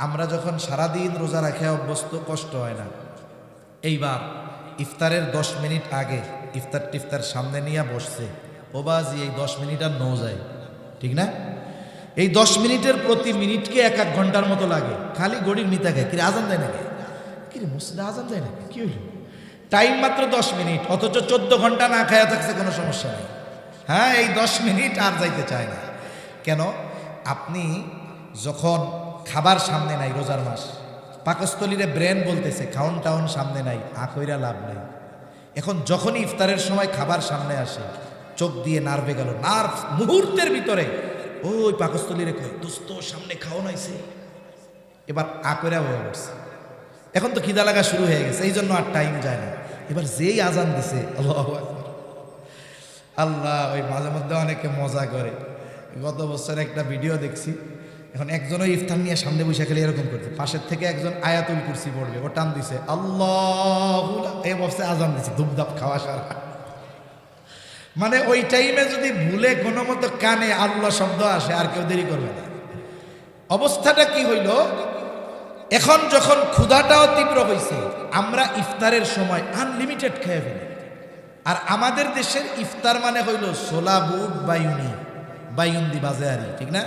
আমরা যখন সারাদিন রোজা রাখে অভ্যস্ত, কষ্ট হয় না। এইবার ইফতারের 10 মিনিট আগে ইফতার সামনে নিয়ে বসছে, ও বাজি এই 10 মিনিট আর নো যায়, ঠিক না? এই 10 মিনিটের প্রতি মিনিটকে 1 ঘন্টার মতো লাগে। খালি গড়ির মিতা খায়, কিরে আজান দেয় নাকি? কিরে মসজিদে আজান দেয় নাকি? কি হইল? টাইম মাত্র 10 মিনিট, অথচ 14 ঘন্টা না খায়া থাকছে, কোনো সমস্যা নেই। হ্যাঁ, এই 10 মিনিট আর যাইতে চায় না। কেন? আপনি যখন খাবার সামনে নাই, রোজার মাস, পাকস্থলীরে ব্রেন বলতেছে খাওন টাউন সামনে নাই, কইরা লাভ নাই। এখন যখনই ইফতারের সময় খাবার সামনে আসে, চোখ দিয়ে নার্ভে গেল, নার্ভ মুহূর্তের ভিতরে ওই পাকস্থলীরে কয় দোস্ত সামনে খাওন আইছে, এবার কইরা হয়ে পড়ছে। এখন তো খিদা লাগা শুরু হয়ে গেছে, এই জন্য আর টাইম যায় না। এবার যেই আজান দিছে, আল্লাহু আকবার, আল্লাহ, ওই মাঝে মধ্যে অনেকে মজা করে। গত বছর একটা ভিডিও দেখছি, এখন একজনও ইফতার নিয়ে সামনে বসে খেলে এরকম করছে, পাশের থেকে একজন আয়াতুল কুরসি পড়বে, ও টান দিছে আল্লাহু, এই বসে আজান দিছে, ধুপধাপ খাওয়া সারা। মানে ওই টাইমে যদি ভুলে কোনো মতো কানে আল্লাহ শব্দ আসে, আর কেউ দেরি করবে না। অবস্থাটা কি হইল? এখন যখন ক্ষুধাটাও তীব্র হয়েছে, আমরা ইফতারের সময় আনলিমিটেড খেয়ে ফেলি। আর আমাদের দেশের ইফতার মানে হইল ছোলা বুট বাইউনি, বাইউন্দি বাজারি, ঠিক না?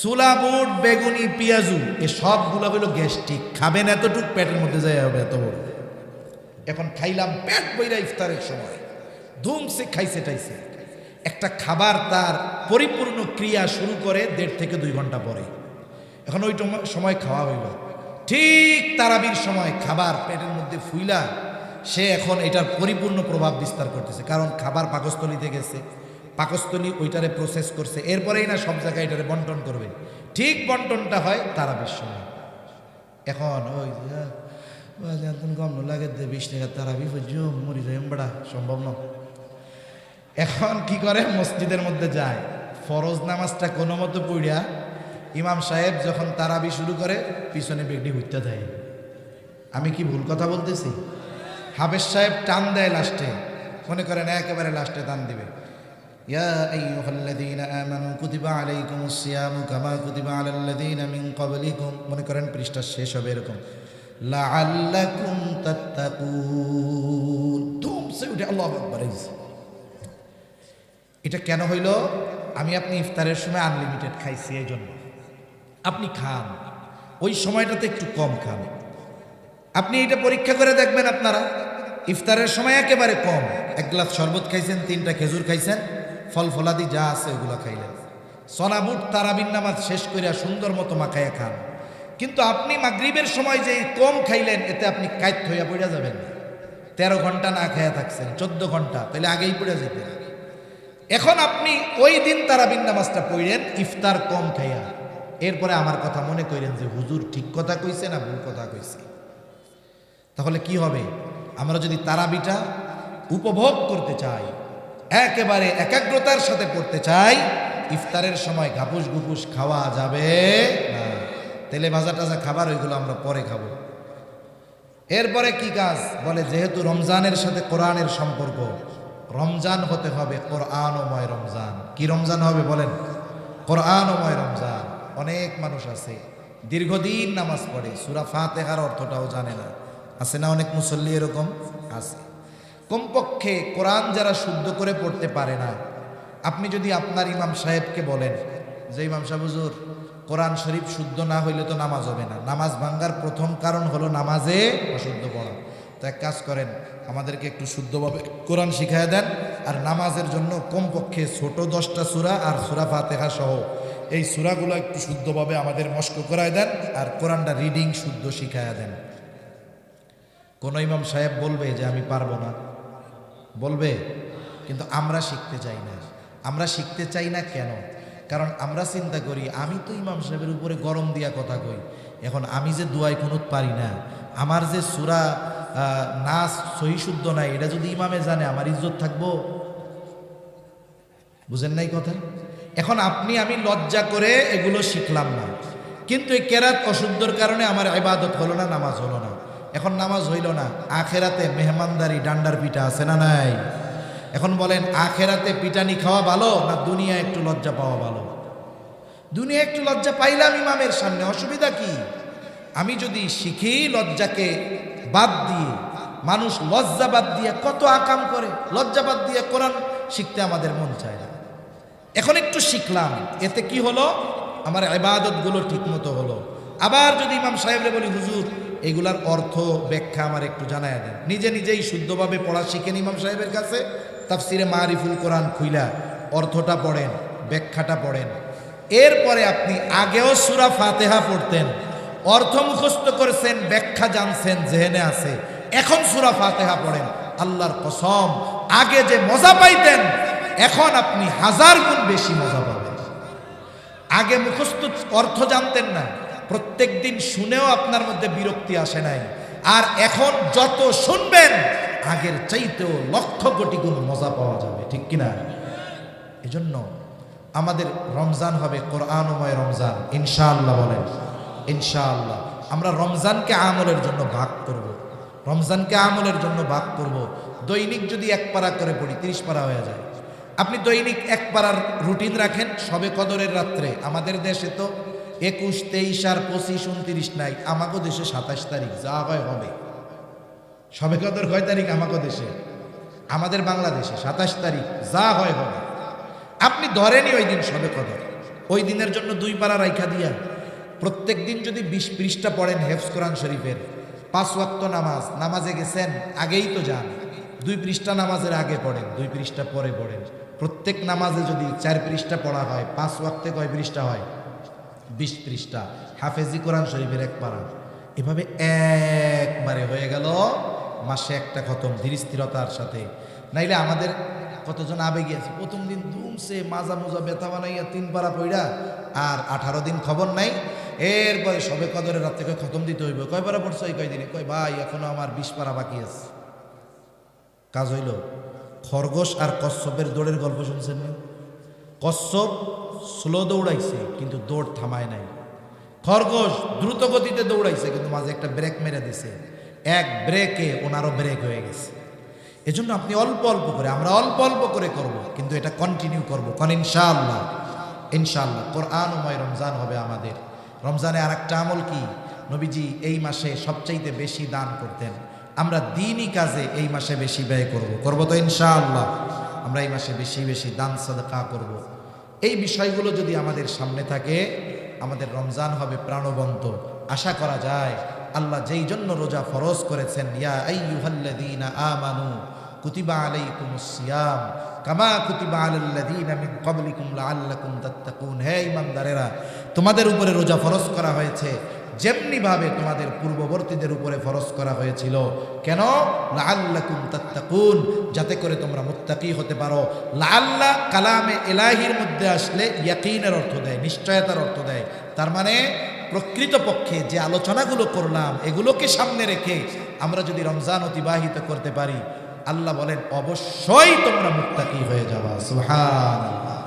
ছোলা বুট, বেগুনি, পেঁয়াজু, এ সবগুলো হইল গ্যাস্ট্রিক। খাবেন এতটুক, পেটের মধ্যে যায় হবে এত বড়। এখন খাইলাম পেট বইরা ইফতারের সময়, ধুমসে খাইছে টাইছে। একটা খাবার তার পরিপূর্ণ ক্রিয়া শুরু করে 1.5 থেকে 2 ঘন্টা পরে। এখন ওই সময় খাওয়া হইল, ঠিক তারাবির সময় খাবার পেটের মধ্যে ফুইলা সে এখন এটার পরিপূর্ণ প্রভাব বিস্তার করতেছে। কারণ খাবার পাকস্থলীতে গেছে, পাকস্থলী ওইটারে প্রসেস করছে, এরপরেই না সব জায়গায় এটারে বন্টন করবে। ঠিক বন্টনটা হয় তারাবির সময়। এখন ওই কম লাগে 20 টাকা তারাবি মরি যায়, বড়া সম্ভব না। এখন কি করে? মসজিদের মধ্যে যায়, ফরজ নামাজটা কোনো মতো পড়িয়া ইমাম সাহেব যখন তারাবি শুরু করে, পিছনে বেগটি হইতে দেয়। আমি কি ভুল কথা বলতেছি? হাফেজ সাহেব টান দেয় লাস্টে, মনে করেন একেবারে লাস্টে টান দিবে, ইয়া আইয়ুহাল্লাযীনা আমানু কুতিবা আলাইকুমুস সিয়ামু কামা কুতিবা আলাল্লাযীনা মিন ক্বাবলিকুম, মনে করেন পৃষ্ঠা শেষ হবে এরকম, লাআল্লাকুম তাত্তাকুন, ধুমসে উঠে আল্লাহু আকবার। এটা কেন হইল? আমি আপনি ইফতারের সময় আনলিমিটেড খাইছি, এই জন্য। আপনি খান, ওই সময়টাতে একটু কম খান। আপনি এটা পরীক্ষা করে দেখবেন, আপনারা ইফতারের সময় একেবারে কম, 1 গ্লাস শরবত খাইছেন, 3টা খেজুর খাইছেন, ফল ফলাদি যা আছে ওগুলো খাইলেন। সনাবুট তারাবির নামাজ শেষ করিয়া সুন্দর মতো মাখাইয়া খান। কিন্তু আপনি মাগরিবের সময় যে কম খাইলেন, এতে আপনি কাইত হইয়া পড়ে যাবেন। 13 ঘন্টা না খাইয়া থাকছেন, 14 ঘন্টা, তাহলে আগেই পড়ে যেতেন। এখন আপনি ওই দিন তারাবির নামাজটা পড়লেন ইফতার কম খাইয়া, এরপরে আমার কথা মনে করেন যে হুজুর ঠিক কথা কইছে না ভুল কথা কইছে। তাহলে কি হবে? আমরা যদি তারাবিটা উপভোগ করতে চাই, একেবারে একাগ্রতার সাথে পড়তে চাই, ইফতারের সময় ঘাপুস ঘুপুস খাওয়া যাবে না। তেলে ভাজা টাজা খাবার ওইগুলো আমরা পরে খাবো। এরপরে কি কাজ বলে, যেহেতু রমজানের সাথে কোরআনের সম্পর্ক, রমজান হতে হবে কোরআনময় রমজান। কি রমজান হবে বলেন? কোরআনময় রমজান। অনেক মানুষ আছে দীর্ঘদিন নামাজ পড়ে, সূরা ফাতিহার অর্থটাও জানে না, আছে না অনেক মুসল্লি এরকম আছে। কমপক্ষে কোরআন যারা শুদ্ধ করে পড়তে পারে না, আপনি যদি আপনার ইমাম সাহেবকে বলেন যে ইমাম সাহেব হুজুর কোরআন শরীফ শুদ্ধ না হইলে তো নামাজ হবে না, নামাজ ভাঙ্গার প্রথম কারণ হলো নামাজে অশুদ্ধ পড়া, তো এক কাজ করেন আমাদেরকে একটু শুদ্ধভাবে কোরআন শিখায় দেন, আর নামাজের জন্য কমপক্ষে ছোট 10টা সূরা আর সূরা ফাতিহা সহ এই সূরাগুলো একটু শুদ্ধভাবে আমাদের মস্ক করায় দেন, আর কোরআনটা রিডিং শুদ্ধ শিখায় দেন। কোন ইমাম সাহেব বলবে যে আমি পারবো না? বলবে। কিন্তু আমরা শিখতে চাই না। আমরা শিখতে চাই না কেন? কারণ আমরা চিন্তা করি আমি তো ইমাম সাহেবের উপরে গরম দিয়া কথা কই, এখন আমি যে দুয়াই কুনুত পারি না, আমার যে সূরা নাস সহি শুদ্ধ নাই, এটা যদি ইমামে জানে আমার ইজ্জত থাকবো? বুঝেন নাই কথা? এখন আপনি আমি লজ্জা করে এগুলো শিখলাম না, কিন্তু এই কেরাত অশুদ্ধর কারণে আমার ইবাদত হলো না, নামাজ হলো না। এখন নামাজ হইল না, আখেরাতে মেহমানদারি ডান্ডার পিঠা আছে না নাই? এখন বলেন আখেরাতে পিটানি খাওয়া ভালো না দুনিয়া একটু লজ্জা পাওয়া ভালো? দুনিয়া একটু লজ্জা পাইলাম ইমামের সামনে, অসুবিধা কি? আমি যদি শিখি লজ্জাকে বাদ দিয়ে, মানুষ লজ্জা বাদ দিয়ে কত আকাম করে, লজ্জা বাদ দিয়ে কোরআন শিখতে আমাদের মন চায় না। এখন একটু শিখলাম, এতে কি হলো? আমার ইবাদতগুলো ঠিক মতো হলো। আবার যদি ইমাম সাহেবরে বলি হুজুর এগুলার অর্থ ব্যাখ্যা আমার একটু জানায় দেন, নিজে নিজেই শুদ্ধভাবে পড়া শিখেন ইমাম সাহেবের কাছে, তাফসিরে মারিফুল কোরআন খুইলা অর্থটা পড়েন, ব্যাখ্যাটা পড়েন। এরপরে আপনি আগেও সূরা ফাতিহা পড়তেন, অর্থ মুখস্থ করেছেন, ব্যাখ্যা জানছেন, জেহেনে আছে, এখন সূরা ফাতিহা পড়েন, আল্লাহর কসম আগে যে মজা পাইতেন এখন আপনি 1000 গুণ বেশি মজা পাবেন। আগে মুখস্থ অর্থ জানতেন না, প্রত্যেক দিন শুনেও আপনার মধ্যে বিরক্তি আসে নাই, আর এখন যত শুনবেন আগের চাইতেও লক্ষ কোটি গুণ মজা পাওয়া যাবে, ঠিক কিনা? এজন্য আমাদের রমজান হবে কোরআনময় রমজান ইনশাআল্লাহ। বলেন ইনশাআল্লাহ। আমরা রমজানকে আমলের জন্য ভাগ করব, রমজানকে আমলের জন্য ভাগ করব। দৈনিক যদি 1 পারা করে পড়ি 30 পারা হয়ে যায়। আপনি দৈনিক 1 পারার রুটিন রাখেন, সবে কদরের রাত্রে। আমাদের দেশে তো 21, 23 আর 25, 29 নাই, আমাগো দেশে 27 তারিখ যা হয় হবে। সবে কদর কয় তারিখ আমাগো দেশে? আমাদের বাংলাদেশে 27 তারিখ, যা হয় হবে। আপনি ধরেনই ওই দিন সবে কদর, ওই দিনের জন্য 2 পারা রাইখা দিয়া প্রত্যেক দিন যদি 20 পৃষ্ঠা পড়েন হেফজ কোরআন শরীফের, 5 ওয়াক্ত নামাজ, নামাজে গেছেন আগেই তো যান, 2 পৃষ্ঠা নামাজের আগে পড়েন, 2 পৃষ্ঠা পরে পড়েন। প্রত্যেক নামাজে যদি 4 পৃষ্ঠা পড়া হয়, 5 ওয়াক্তে কয় পৃষ্ঠা হয়? 20 পৃষ্ঠা। হাফেজি কোরআন শরীফের 1 পারা, এভাবে একবারে হয়ে গেল মাসে একটা খতম, ধীর স্থিরতার সাথে। নাইলে আমাদের কতজন আবেগে আছে, প্রথম দিন ধুমসে মাজা মোজা ব্যথা বানাইয়া 3 পারা পড়া, আর 18 দিন খবর নাই। এরপরে সবে কদরের রাত থেকে খতম দিতে হইব। কয় পারা পড়ছো এই কয়দিনে? কয় ভাই এখনো আমার 20 পারা বাকি আছে। কাজ হইল। খরগোশ আর কচ্ছপের দৌড়ের গল্প শুনছেন না? কচ্ছপ স্লো দৌড়াইছে কিন্তু দৌড় থামায় নাই, খরগোশ দ্রুত গতিতে দৌড়াইছে কিন্তু মাঝে একটা ব্রেক মেরে দিছে, এক ব্রেকে ওনারও ব্রেক হয়ে গেছে। এজন্য আপনি অল্প অল্প করে, আমরা অল্প অল্প করে করব, কিন্তু এটা কন্টিনিউ করব, কারণ ইনশাআল্লাহ ইনশাআল্লাহ কোরআনময় রমজান হবে আমাদের। রমজানে আর একটা আমল কি? নবীজি এই মাসে সবচাইতে বেশি দান করতেন। আমরা দিনই কাজে এই মাসে বেশি ব্যয় করব তো ইনশাআল্লাহ। আমরা এই মাসে বেশি বেশি দান সাদকা করব। এই বিষয়গুলো যদি আমাদের সামনে থাকে, আমাদের রমজান হবে প্রাণবন্ত। আশা করা যায় আল্লাহ যেই জন্য রোজা ফরজ করেছেন, ইয়া আইয়ুহাল্লাযীনা আমানু কুতিবা আলাইকুমুস সিয়াম কামা কুতিবা আলাল্লাযীনা মিন ক্বাবলিকুম লাআল্লাকুম তাত্তাকুন। হে ঈমানদারেরা, তোমাদের উপরে রোজা ফরজ করা হয়েছে যেমনিভাবে তোমাদের পূর্ববর্তীদের উপরে ফরজ করা হয়েছিল। কেন? লাআল্লাকুম তাত্তাকুন, যাতে করে তোমরা মুত্তাকি হতে পারো। লাআল্লাহ কালামে ইলাহির মধ্যে আসলে ইয়াকিনের অর্থ দেয়, নিশ্চয়তার অর্থ দেয়। তার মানে প্রকৃতপক্ষে যে আলোচনাগুলো করলাম এগুলোকে সামনে রেখে আমরা যদি রমজান অতিবাহিত করতে পারি, আল্লাহ বলেন অবশ্যই তোমরা মুত্তাকি হয়ে যাবা। সুবহানাল্লাহ।